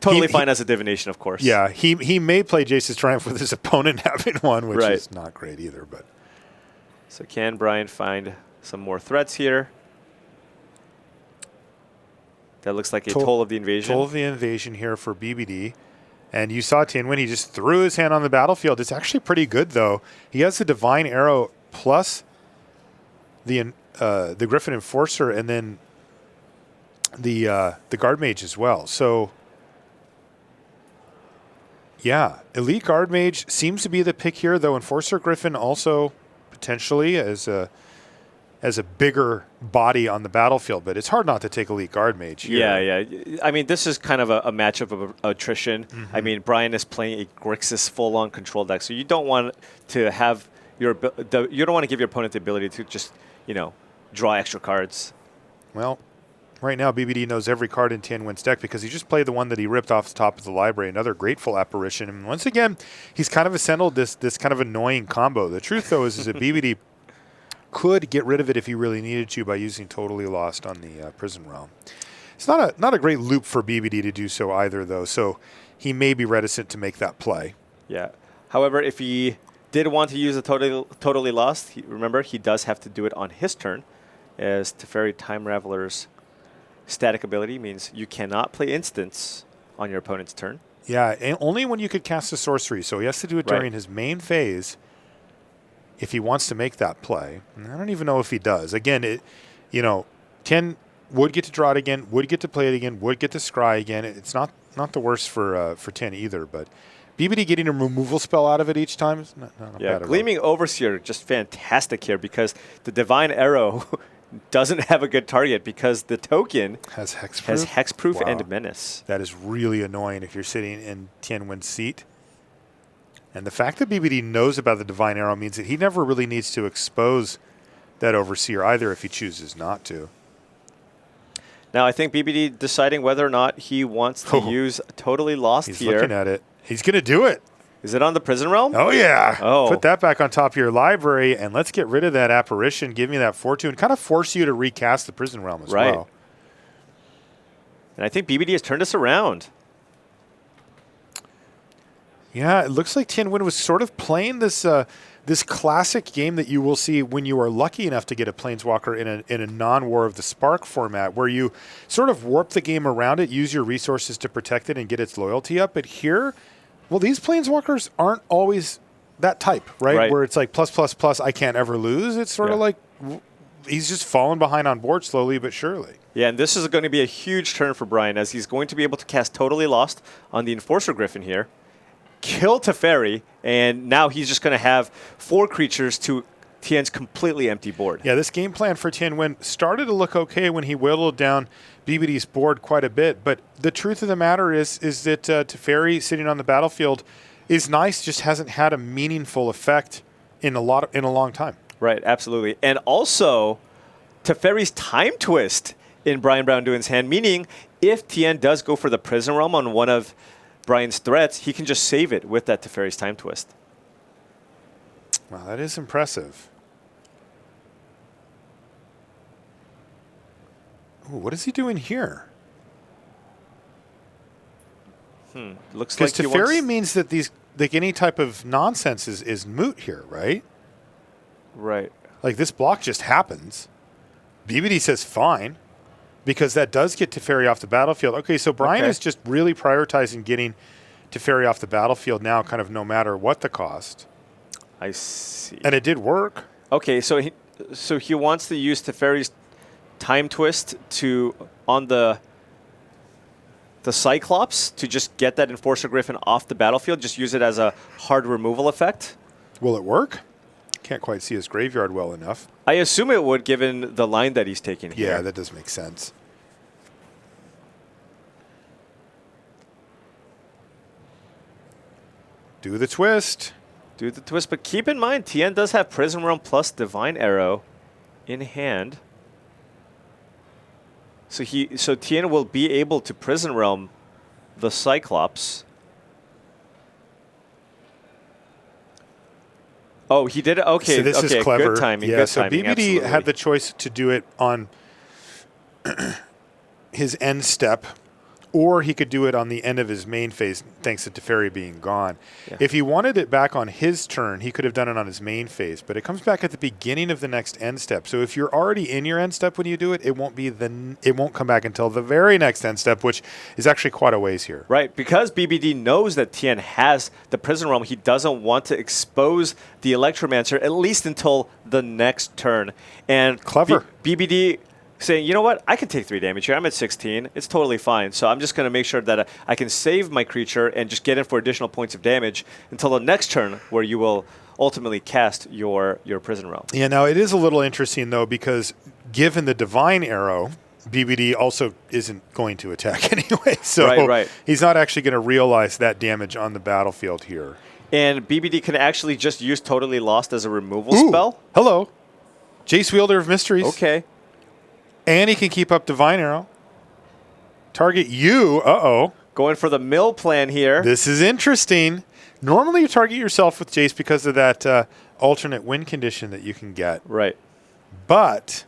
Totally fine as a divination, of course. Yeah, he may play Jace's Triumph with his opponent having one, which is not great either. But so can Brian find some more threats here? That looks like a Toll of the Invasion. Toll of the Invasion here for BBD. And you saw Thien when he just threw his hand on the battlefield. It's actually pretty good, though. He has the Divine Arrow plus the Griffin Enforcer, and then the Guard Mage as well. So, yeah, Elite Guard Mage seems to be the pick here, though Enforcer Griffin also potentially as as a bigger body on the battlefield, but it's hard not to take Elite Guard Mage here. Yeah. I mean, this is kind of a matchup of attrition. I mean, Brian is playing a Grixis full-on control deck, so you don't want to have you don't want to give your opponent the ability to just, draw extra cards. Well, right now BBD knows every card in Thien Nguyen's deck because he just played the one that he ripped off the top of the library, another Grateful Apparition. And once again, he's kind of assembled this kind of annoying combo. The truth, though, is that BBD could get rid of it if he really needed to by using Totally Lost on the Prison Realm. It's not a great loop for BBD to do so either, though, so he may be reticent to make that play. Yeah. However, if he did want to use a Totally Lost, remember, he does have to do it on his turn, as Teferi Time Raveler's static ability means you cannot play instants on your opponent's turn. Yeah, and only when you could cast a sorcery, so he has to do it during his main phase if he wants to make that play. And I don't even know if he does. Again, Thien would get to draw it again, would get to play it again, would get to scry again. It's not the worst for Thien either, but BBD getting a removal spell out of it each time is not bad at all. Gleaming Overseer, just fantastic here because the Divine Arrow doesn't have a good target because the token has hexproof, wow. And Menace. That is really annoying if you're sitting in Thien Nguyen's seat. And the fact that BBD knows about the Divine Arrow means that he never really needs to expose that Overseer either if he chooses not to. Now I think BBD deciding whether or not he wants to use Totally Lost He's here. Looking at it. He's going to do it. Is it on the Prison Realm? Oh, yeah. Oh. Put that back on top of your library, and let's get rid of that Apparition. Give me that Fortune. Kind of force you to recast the Prison Realm as well. And I think BBD has turned us around. Yeah, it looks like Thien Nguyen was sort of playing this this classic game that you will see when you are lucky enough to get a Planeswalker in a non-War of the Spark format, where you sort of warp the game around it, use your resources to protect it and get its loyalty up. But here, well, these Planeswalkers aren't always that type, right? Where it's like plus, I can't ever lose. It's sort of like he's just falling behind on board slowly but surely. Yeah, and this is going to be a huge turn for Brian as he's going to be able to cast Totally Lost on the Enforcer Griffin here, kill Teferi, and now he's just going to have 4 creatures to Tien's completely empty board. Yeah, this game plan for Thien Nguyen started to look okay when he whittled down BBD's board quite a bit, but the truth of the matter is that Teferi sitting on the battlefield is nice, just hasn't had a meaningful effect in a long time. Right, absolutely. And also, Teferi's Time Twist in Brian Braun-Duin's hand, meaning if Thien does go for the Prison Realm on one of Brian's threats, he can just save it with that Teferi's Time Twist. Wow, that is impressive. Ooh, what is he doing here? Looks like because Teferi means that any type of nonsense is moot here, right? Right. Like this block just happens. BBD says fine, because that does get Teferi off the battlefield. Okay, so Brian is just really prioritizing getting Teferi off the battlefield now, kind of no matter what the cost. I see. And it did work. Okay, so he wants to use Teferi's Time Twist on the Cyclops to just get that Enforcer Griffin off the battlefield, just use it as a hard removal effect. Will it work? Can't quite see his graveyard well enough. I assume it would, given the line that he's taking here. Yeah, that does make sense. Do the twist. Do the twist, but keep in mind, Thien does have Prison Realm plus Divine Arrow in hand. So Thien will be able to Prison Realm the Cyclops. Oh, he did it? Okay, so this is clever. Good timing. Yeah, good so timing, BBD absolutely. had the choice to do it on his end step, or he could do it on the end of his main phase, thanks to Teferi being gone. Yeah. If he wanted it back on his turn, he could have done it on his main phase, but it comes back at the beginning of the next end step. So if you're already in your end step when you do it, it won't come back until the very next end step, which is actually quite a ways here. Right, because BBD knows that Thien has the Prison Realm, he doesn't want to expose the Electromancer at least until the next turn. And clever. BBD saying, you know what, I can take 3 damage here. I'm at 16. It's totally fine. So I'm just going to make sure that I can save my creature and just get in for additional points of damage until the next turn where you will ultimately cast your Prison Realm. Yeah, now it is a little interesting, though, because given the Divine Arrow, BBD also isn't going to attack anyway. So right. he's not actually going to realize that damage on the battlefield here. And BBD can actually just use Totally Lost as a removal Ooh, spell. hello. Jace Wielder of Mysteries. Okay. And he can keep up Divine Arrow. Target you. Uh-oh. Going for the mill plan here. This is interesting. Normally you target yourself with Jace because of that alternate win condition that you can get. Right. But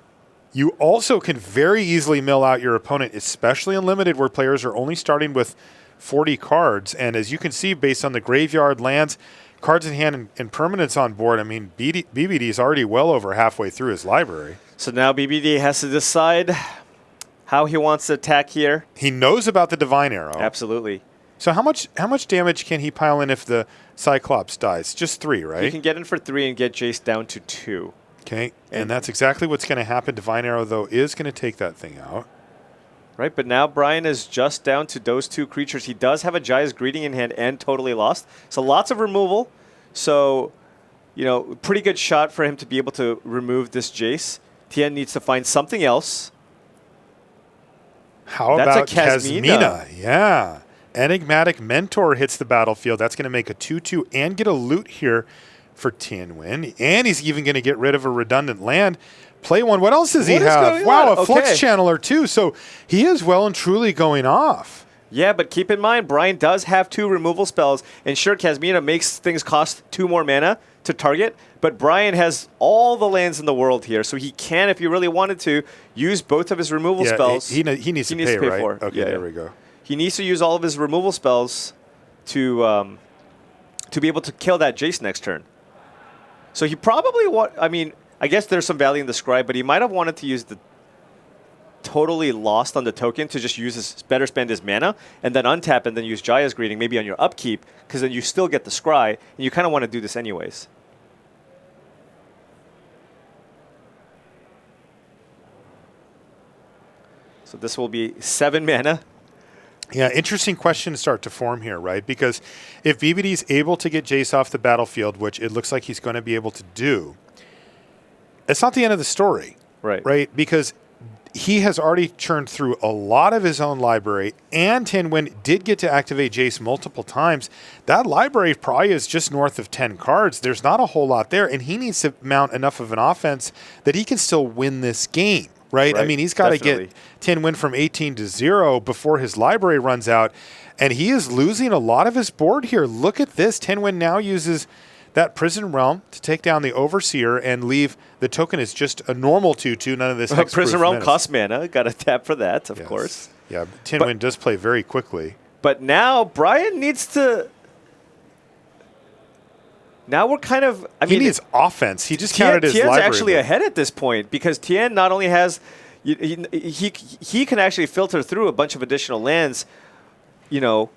you also can very easily mill out your opponent, especially in Limited where players are only starting with 40 cards. And as you can see, based on the graveyard, lands, cards in hand, and permanents on board, I mean, BBD is already well over halfway through his library. So now BBD has to decide how he wants to attack here. He knows about the Divine Arrow. Absolutely. So how much damage can he pile in if the Cyclops dies? Just 3, right? He can get in for 3 and get Jace down to 2. Okay, and that's exactly what's going to happen. Divine Arrow, though, is going to take that thing out. Right, but now Brian is just down to those 2 creatures. He does have a Jaya's Greeting in hand and Totally Lost. So lots of removal. So, you know, pretty good shot for him to be able to remove this Jace. Thien needs to find something else. How That's about a Kasmina? Yeah. Enigmatic Mentor hits the battlefield. That's going to make a 2/2 and get a loot here for Thien Nguyen. And he's even going to get rid of a redundant land. Play one. What else does he have? Wow, a Flux Channeler too. So he is well and truly going off. Yeah, but keep in mind, Brian does have 2 removal spells. And sure, Kasmina makes things cost 2 more mana to target. But Brian has all the lands in the world here. So he can, if he really wanted to, use both of his removal spells. He needs to pay, right? For. Okay, there we go. He needs to use all of his removal spells to be able to kill that Jace next turn. So he probably I guess there's some value in the Scribe, but he might have wanted to use the Totally Lost on the token to just use better spend his mana and then untap and then use Jaya's Greeting maybe on your upkeep because then you still get the Scry and you kind of want to do this anyways. So this will be 7 mana. Yeah, interesting question to start to form here, right? Because if BBD is able to get Jace off the battlefield, which it looks like he's going to be able to do, it's not the end of the story. Right? Because he has already churned through a lot of his own library, and Thien Nguyen did get to activate Jace multiple times. That library probably is just north of 10 cards. There's not a whole lot there, and he needs to mount enough of an offense that he can still win this game. Right? I mean, he's got to get Thien Nguyen from 18 to 0 before his library runs out, and he is losing a lot of his board here. Look at this. Thien Nguyen now uses that Prison Realm to take down the Overseer and leave the token as just a normal 2/2, none of this hexproof Prison Realm menace. costs mana. Got to tap for that, of course. Yeah, Thien Nguyen does play very quickly. But now Brian needs to... Now we're kind of... He needs offense. He just counted his library. Tien's actually ahead at this point because Thien not only has... He can actually filter through a bunch of additional lands, you know.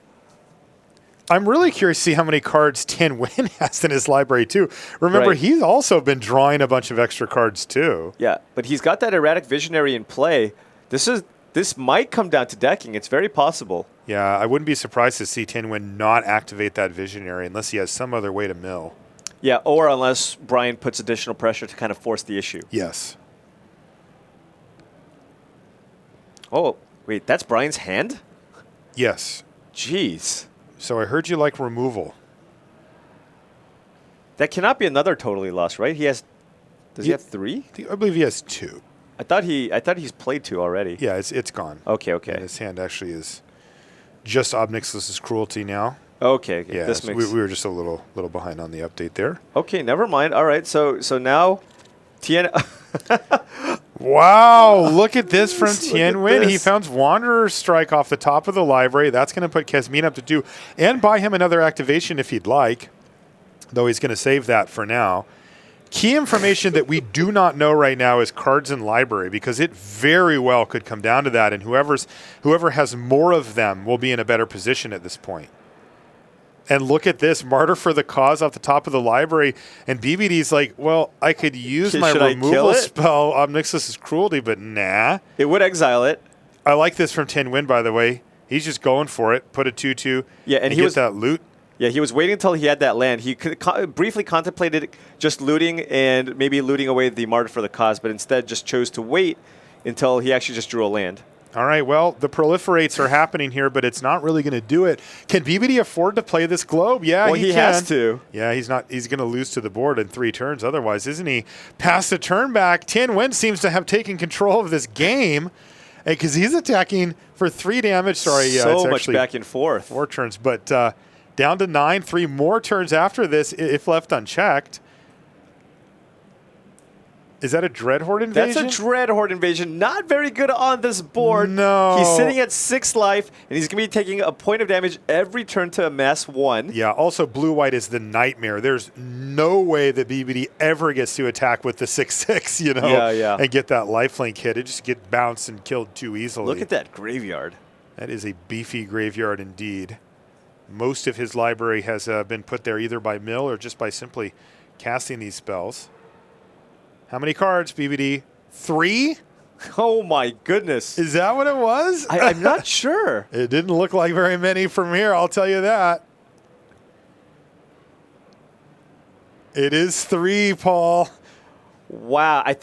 I'm really curious to see how many cards Thien Nguyen has in his library, too. Remember, he's also been drawing a bunch of extra cards, too. Yeah, but he's got that Erratic Visionary in play. This might come down to decking. It's very possible. Yeah, I wouldn't be surprised to see Thien Nguyen not activate that Visionary unless he has some other way to mill. Yeah, or unless Brian puts additional pressure to kind of force the issue. Yes. Oh, wait, that's Brian's hand? Yes. Jeez. So I heard you like removal. That cannot be another Totally Lost, right? Does he have 3? I believe he has 2. I thought he's played 2 already. Yeah, it's gone. Okay. And his hand actually is just Ob Nixilis' Cruelty now. Okay. Yeah, this so makes... we were just a little behind on the update there. Okay, never mind. All right, so now Thien... Wow, look at this from Thien Nguyen. He this. found Wanderer's Strike off the top of the library. That's going to put Kasmina up to 2 and buy him another activation if he'd like, though he's going to save that for now. Key information that we do not know right now is cards in library because it very well could come down to that, and whoever has more of them will be in a better position at this point. And look at this, Martyr for the Cause off the top of the library. And BBD's like, well, I could use my removal spell, Omnixus's Cruelty, but nah. It would exile it. I like this from Thien Nguyen, by the way. He's just going for it. Put a 2/2. Yeah, and he was that loot. Yeah, he was waiting until he had that land. He briefly contemplated just looting and maybe looting away the Martyr for the Cause, but instead just chose to wait until he actually just drew a land. All right, well, the proliferates are happening here, but it's not really going to do it. Can BBD afford to play this globe? Yeah, well, he can. Has to. Yeah, he's not. He's going to lose to the board in 3 turns otherwise, isn't he? Past the turn back, Thien Nguyen seems to have taken control of this game because he's attacking for 3 damage. Sorry, so it's much actually back and forth. 4 turns, but down to 9, 3 more turns after this if left unchecked. Is that a Dreadhorde invasion? That's a Dreadhorde invasion. Not very good on this board. No. He's sitting at 6 life, and he's going to be taking a point of damage every turn to amass 1. Yeah, also blue-white is the nightmare. There's no way that BBD ever gets to attack with the 6/6, you know, and get that lifelink hit. It just gets bounced and killed too easily. Look at that graveyard. That is a beefy graveyard indeed. Most of his library has been put there either by mill or just by simply casting these spells. How many cards, BBD? 3? Oh, my goodness. Is that what it was? I'm not sure. It didn't look like very many from here, I'll tell you that. It is 3, Paul. Wow. I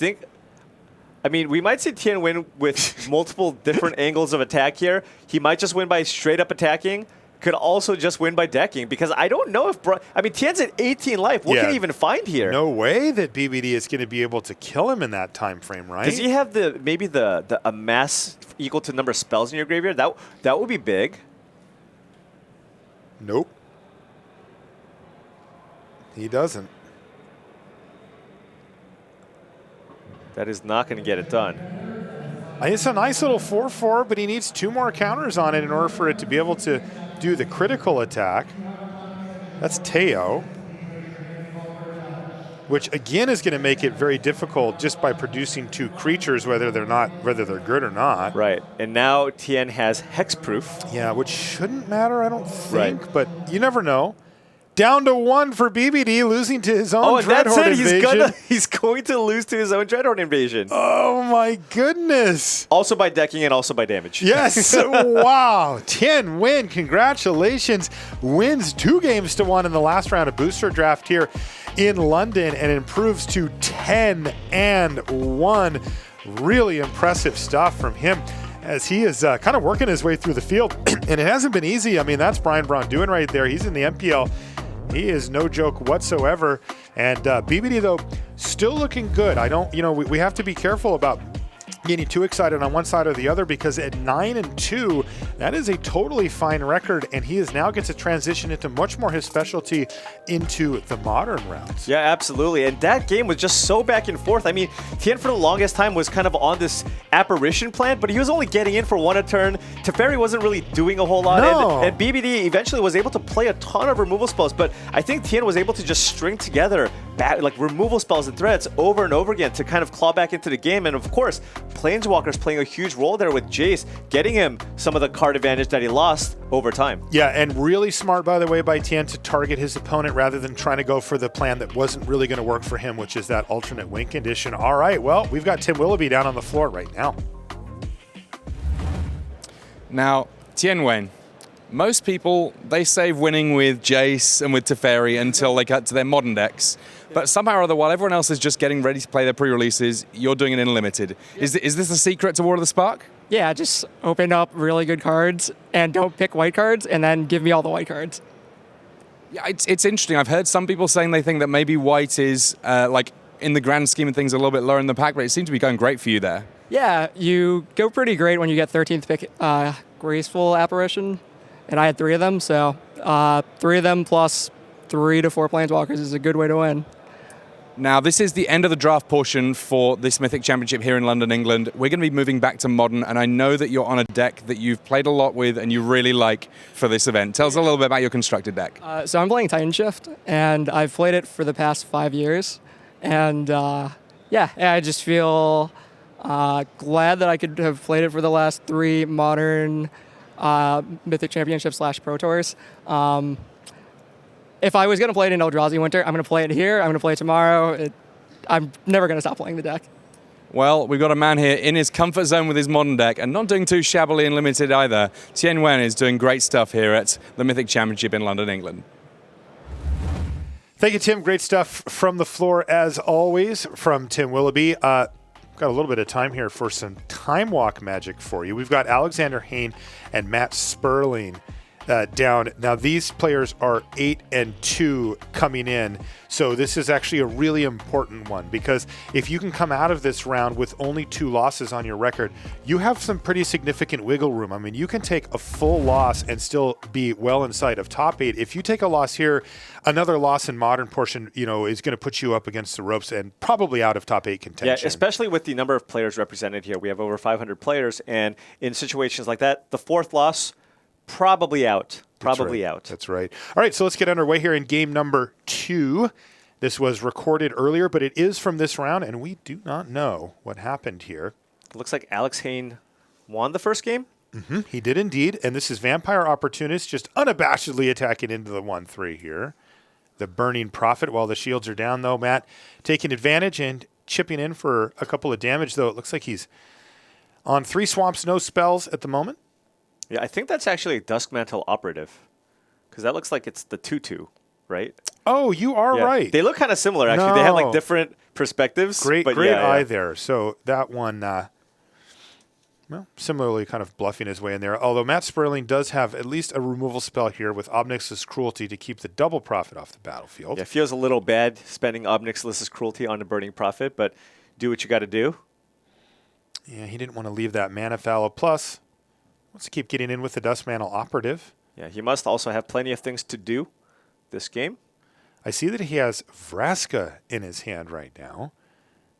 mean, we might see Thien win with multiple different angles of attack here. He might just win by straight up attacking. Could also just win by decking because I don't know if Thien's at 18 life. What can he even find here? No way that BBD is going to be able to kill him in that time frame, right? Does he have maybe the amass equal to number of spells in your graveyard? That would be big. Nope. He doesn't. That is not going to get it done. It's a nice little 4/4, but he needs 2 more counters on it in order for it to be able to do the critical attack. That's Teo, which again is going to make it very difficult just by producing 2 creatures, whether they're good or not. Right, and now Thien has hexproof. Yeah, which shouldn't matter, I don't think, but you never know. Down to 1 for BBD, losing to his own Dreadhorde invasion. He's going to lose to his own Dreadhorde invasion. Oh my goodness. Also by decking and also by damage. Yes, wow. Thien Nguyen, congratulations. Wins 2 games to 1 in the last round of booster draft here in London and improves to 10-1. Really impressive stuff from him as he is kind of working his way through the field. And it hasn't been easy. I mean, that's Brian Braun-Duin right there. He's in the MPL. He is no joke whatsoever. And BBD, though, still looking good. We have to be careful about getting too excited on one side or the other because at 9-2, that is a totally fine record. And he is now gets to transition into much more his specialty into the modern rounds. Yeah, absolutely. And that game was just so back and forth. I mean, Thien for the longest time was kind of on this apparition plan, but he was only getting in for 1 a turn. Teferi wasn't really doing a whole lot. No. And BBD eventually was able to play a ton of removal spells, but I think Thien was able to just string together removal spells and threats over and over again to kind of claw back into the game. And of course, Planeswalkers playing a huge role there with Jace, getting him some of the card advantage that he lost over time. Yeah, and really smart, by the way, by Thien to target his opponent rather than trying to go for the plan that wasn't really going to work for him, which is that alternate win condition. All right, well, we've got Tim Willoughby down on the floor right now. Now, Thien Nguyen. Most people, they save winning with Jace and with Teferi until they cut to their modern decks. But somehow or other, while everyone else is just getting ready to play their pre-releases, you're doing it in limited. Is this the secret to War of the Spark? Yeah, just open up really good cards and don't pick white cards and then give me all the white cards. Yeah, it's interesting. I've heard some people saying they think that maybe white is, in the grand scheme of things, a little bit lower in the pack, but it seems to be going great for you there. Yeah, you go pretty great when you get 13th pick Graceful Apparition, and I had 3 of them, so 3 of them plus 3 to 4 Planeswalkers is a good way to win. Now, this is the end of the draft portion for this Mythic Championship here in London, England. We're going to be moving back to Modern, and I know that you're on a deck that you've played a lot with and you really like for this event. Tell us a little bit about your constructed deck. So I'm playing Titan Shift, and I've played it for the past 5 years. And I just feel glad that I could have played it for the last 3 Modern Mythic Championship / Pro Tours. if I was going to play it in Eldrazi Winter, I'm going to play it here. I'm going to play it tomorrow. I'm never going to stop playing the deck. Well, we've got a man here in his comfort zone with his modern deck and not doing too shabbily in limited either. Thien Nguyen is doing great stuff here at the Mythic Championship in London, England. Thank you, Tim. Great stuff from the floor, as always, from Tim Willoughby. Got a little bit of time here for some time walk magic for you. We've got Alexander Hayne and Matt Sperling down. Now, these players are 8-2 coming in, so this is actually a really important one, because if you can come out of this round with only 2 losses on your record, you have some pretty significant wiggle room. I mean, you can take a full loss and still be well inside of top 8. If you take a loss here, another loss in modern portion, is going to put you up against the ropes and probably out of top 8 contention. Yeah, especially with the number of players represented here. We have over 500 players, and in situations like that, the 4th loss, probably out. Probably out. That's right. All right, so let's get underway here in game number 2. This was recorded earlier, but it is from this round, and we do not know what happened here. It looks like Alex Hayne won the first game. Mm-hmm. He did indeed, and this is Vampire Opportunist just unabashedly attacking into the 1-3 here. The Burning Prophet while the shields are down, though. Matt taking advantage and chipping in for a couple of damage, though. It looks like he's on 3 swamps, no spells at the moment. Yeah, I think that's actually a Duskmantle Operative, because that looks like it's the 2/2, right? Oh, you are right. They look kind of similar, actually. They have like different perspectives. Great eye there. So that one, similarly kind of bluffing his way in there. Although Matt Sperling does have at least a removal spell here with Obnix's Cruelty to keep the double Prophet off the battlefield. Yeah, it feels a little bad spending Obnix's Cruelty on the Burning Prophet, but do what you got to do. Yeah, he didn't want to leave that mana fallow. Plus, wants to keep getting in with the Duskmantle Operative. Yeah, he must also have plenty of things to do this game. I see that he has Vraska in his hand right now,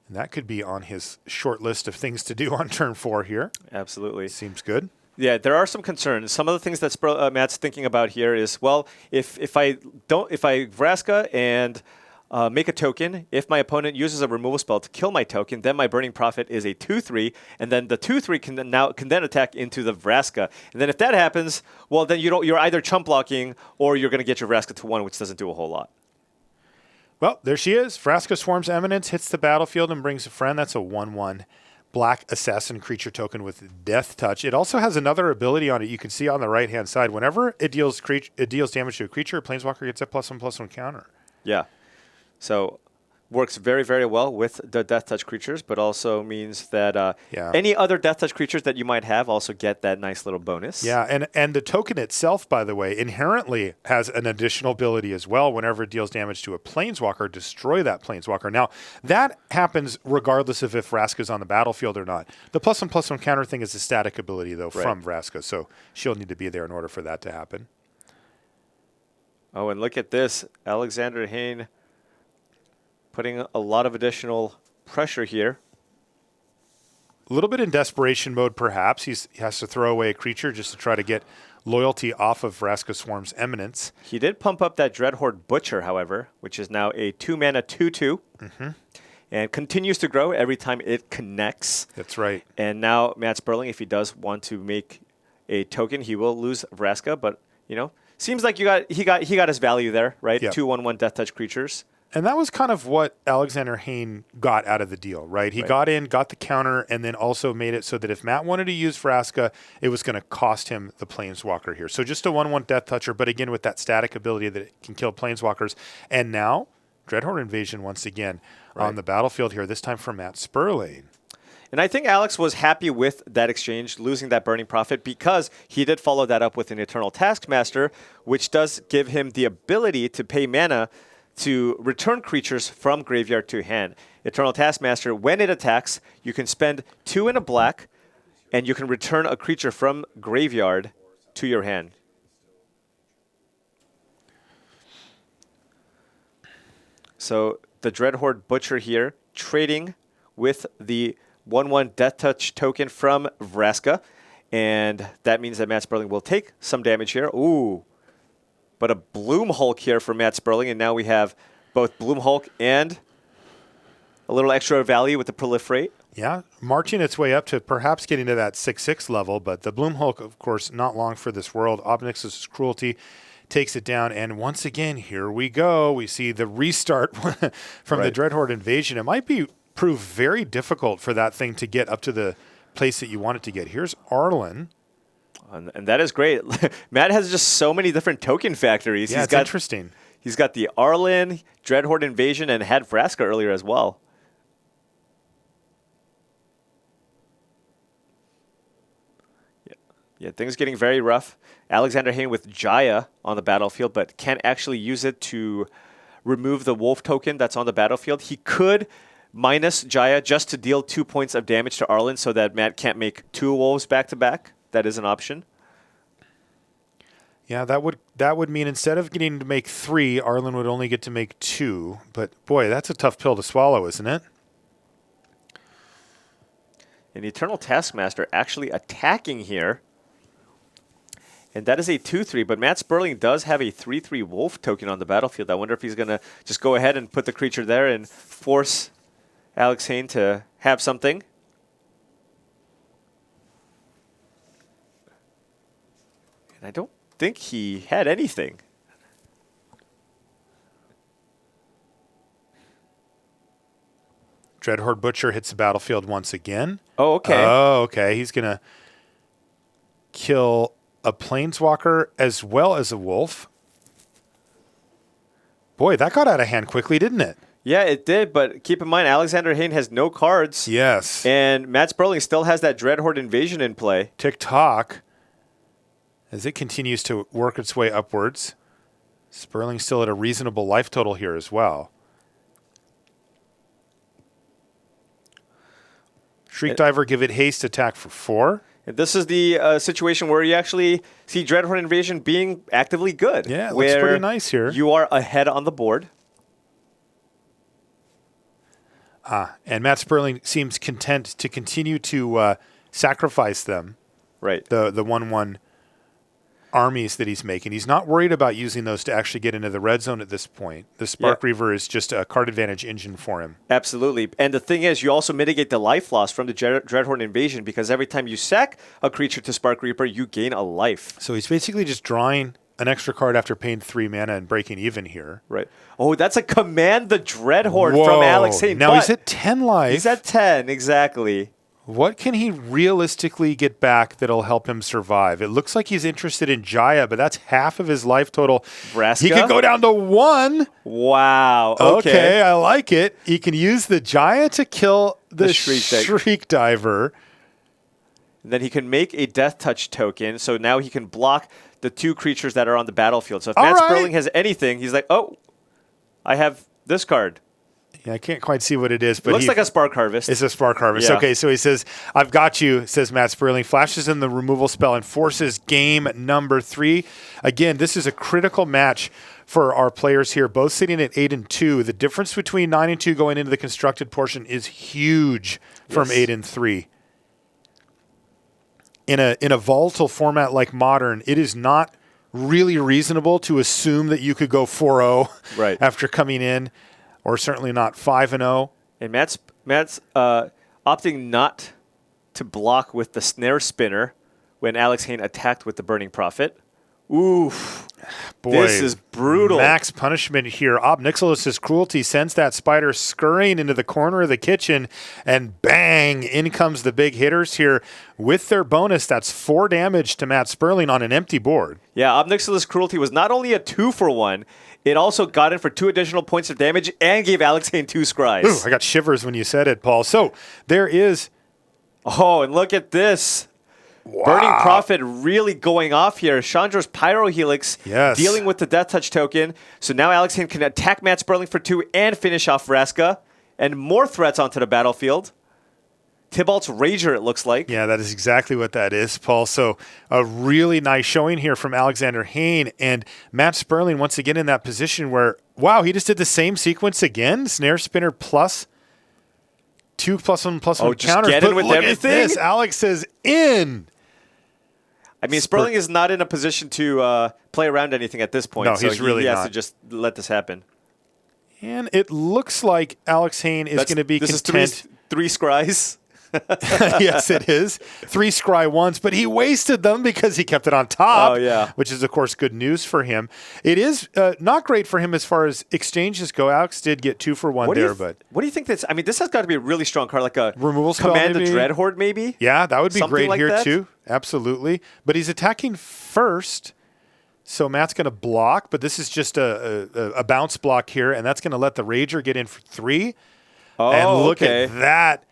and that could be on his short list of things to do on turn 4 here. Absolutely. Seems good. Yeah, there are some concerns. Some of the things that Matt's thinking about here is, well, if I Vraska and make a token, if my opponent uses a removal spell to kill my token, then my Burning Prophet is a 2/3, and then the 2/3 can then attack into the Vraska. And then if that happens, well, then you're either chump blocking or you're going to get your Vraska to 1, which doesn't do a whole lot. Well, there she is. Vraska Swarm's Eminence hits the battlefield and brings a friend. That's a 1/1 black assassin creature token with Death Touch. It also has another ability on it. You can see on the right-hand side. Whenever it deals damage to a creature, a Planeswalker gets a +1/+1 counter. Yeah. So works very, very well with the Death Touch creatures, but also means that any other Death Touch creatures that you might have also get that nice little bonus. Yeah, and the token itself, by the way, inherently has an additional ability as well. Whenever it deals damage to a Planeswalker, destroy that Planeswalker. Now, that happens regardless of if Vraska's on the battlefield or not. The +1/+1 counter thing is a static ability, though, from Vraska, so she'll need to be there in order for that to happen. Oh, and look at this. Alexander Hayne putting a lot of additional pressure here. A little bit in desperation mode, perhaps. He has to throw away a creature just to try to get loyalty off of Vraska Swarm's Eminence. He did pump up that Dreadhorde Butcher, however, which is now a 2-mana 2/2. Mm-hmm. And continues to grow every time it connects. That's right. And now Matt Sperling, if he does want to make a token, he will lose Vraska, but seems like he got his value there, right? Yep. 2/1/1 Death Touch creatures. And that was kind of what Alexander Hayne got out of the deal, right? He got in, got the counter, and then also made it so that if Matt wanted to use Vraska, it was going to cost him the Planeswalker here. So just a 1/1 Death Toucher, but again with that static ability that it can kill Planeswalkers. And now, Dreadhorde Invasion once again on the battlefield here, this time for Matt Sperling. And I think Alex was happy with that exchange, losing that Burning Prophet, because he did follow that up with an Eternal Taskmaster, which does give him the ability to pay mana to return creatures from graveyard to hand. Eternal Taskmaster, when it attacks, you can spend 2 in a black, and you can return a creature from graveyard to your hand. So the Dreadhorde Butcher here, trading with the 1/1 Death Touch token from Vraska, and that means that Matt Sperling will take some damage here. Ooh. But a Bloom Hulk here for Matt Sperling, and now we have both Bloom Hulk and a little extra value with the Proliferate. Yeah, marching its way up to perhaps getting to that 6/6 level, but the Bloom Hulk, of course, not long for this world. Obnix's Cruelty takes it down. And once again, here we go. We see the restart from the Dreadhorde invasion. It might prove very difficult for that thing to get up to the place that you want it to get. Here's Arlen. And that is great. Matt has just so many different token factories. Yeah, it's interesting. He's got the Arlen, Dreadhorde Invasion, and had Vraska earlier as well. Yeah, things getting very rough. Alexander Hayne with Jaya on the battlefield, but can't actually use it to remove the wolf token that's on the battlefield. He could minus Jaya just to deal 2 points of damage to Arlen so that Matt can't make 2 wolves back-to-back. That is an option. Yeah, that would mean instead of getting to make 3, Arlen would only get to make 2. But boy, that's a tough pill to swallow, isn't it? An Eternal Taskmaster actually attacking here. And that is a 2-3, but Matt Sperling does have a 3-3 wolf token on the battlefield. I wonder if he's going to just go ahead and put the creature there and force Alex Hayne to have something. And I don't think he had anything. Dreadhorde Butcher hits the battlefield once again. Oh, okay. Oh, okay. He's going to kill a planeswalker as well as a wolf. Boy, that got out of hand quickly, didn't it? Yeah, it did, but keep in mind, Alexander Hayne has no cards. Yes. And Matt Sperling still has that Dreadhorde Invasion in play. Tick-tock as it continues to work its way upwards. Sperling still at a reasonable life total here as well. Shriek Diver, give it haste, attack for 4. This is the situation where you actually see Dreadhorde Invasion being actively good. Yeah, it looks pretty nice here. You are ahead on the board. And Matt Sperling seems content to continue to sacrifice them. Right. The 1/1 armies that he's making. He's not worried about using those to actually get into the red zone at this point. The Spark Reaver is just a card advantage engine for him. Absolutely. And the thing is, you also mitigate the life loss from the Dreadhorde Invasion because every time you sack a creature to Spark Reaper, you gain a life. So he's basically just drawing an extra card after paying 3 mana and breaking even here. Right. Oh, that's a Command the Dreadhorde from Alex Hayne. Now he's at 10 life. He's at 10, exactly. What can he realistically get back that'll help him survive? It looks like he's interested in Jaya, but that's half of his life total. Vraska? He could go down to 1. Wow. Okay, I like it. He can use the Jaya to kill the Shriek Diver. And then he can make a Death Touch token, so now he can block the 2 creatures that are on the battlefield. So if Matt Sperling has anything, he's like, oh, I have this card. Yeah, I can't quite see what it is, but it looks like a Spark Harvest. It's a Spark Harvest. Yeah. Okay, so he says, I've got you, says Matt Sperling, flashes in the removal spell and forces game number 3. Again, this is a critical match for our players here, both sitting at 8 and 2. The difference between 9 and 2 going into the constructed portion is huge from 8 and 3. In a volatile format like Modern, it is not really reasonable to assume that you could go 4-0 after coming in. Or certainly not 5-0. And Matt's opting not to block with the Snare Spinner when Alex Hayne attacked with the Burning Prophet. Oof. Boy, this is brutal. Max punishment here. Ob Nixilis' cruelty sends that spider scurrying into the corner of the kitchen, and bang, in comes the big hitters here with their bonus. That's 4 damage to Matt Sperling on an empty board. Yeah, Ob Nixilis' cruelty was not only a 2-for-1, it also got in for 2 additional points of damage and gave Alex Hayne 2 scries. Ooh, I got shivers when you said it, Paul. So there is... Oh, and look at this. Wow. Burning Prophet really going off here. Chandra's Pyrohelix dealing with the Death Touch token. So now Alex Hayne can attack Matt Sperling for 2 and finish off Vraska. And more threats onto the battlefield. Tybalt's Rager, it looks like. Yeah, that is exactly what that is, Paul. So a really nice showing here from Alexander Hayne. And Matt Sperling once again in that position where, wow, he just did the same sequence again. Snare Spinner plus 2+1/+1 counters. Get in with everything? At this. Alex says in. I mean, Sperling is not in a position to play around anything at this point. No, he's really he has not. to just let this happen. And it looks like Alex Hayne is going to be content. This is 3 scries. Yes, it is. 3 scry ones, but he wasted them because he kept it on top. Oh, yeah. Which is, of course, good news for him. It is not great for him as far as exchanges go. Alex did get 2 for 1 there, but what do you think this? I mean, this has got to be a really strong card, like a removal spell, Command the maybe? Dreadhorde, maybe. Yeah, that would be Something great like here that? too. Absolutely. But he's attacking first. So Matt's going to block, but this is just a bounce block here, and that's going to let the Rager get in for 3. Oh, and look okay. at that.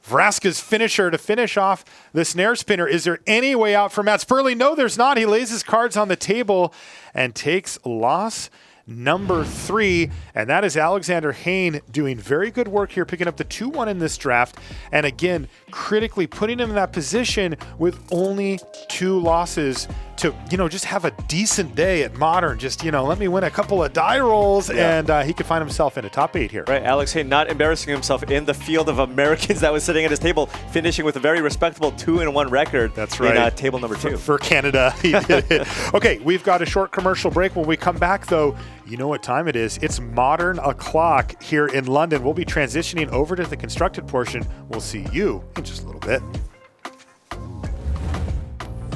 Vraska's finisher to finish off the snare spinner. Is there any way out for Matt Spurley? No, there's not. He lays his cards on the table and takes loss number 3, and that is Alexander Hayne doing very good work here, picking up the 2-1 in this draft, and again, critically putting him in that position with only 2 losses to, just have a decent day at Modern. Just, let me win a couple of die rolls, and he could find himself in a top 8 here. Right, Alex Hayne not embarrassing himself in the field of Americans that was sitting at his table, finishing with a very respectable 2-1 record. That's right. In table number 2. For Canada, he did it. Okay, we've got a short commercial break. When we come back, though, you know what time it is. It's Modern o'clock here in London. We'll be transitioning over to the constructed portion. We'll see you in just a little bit.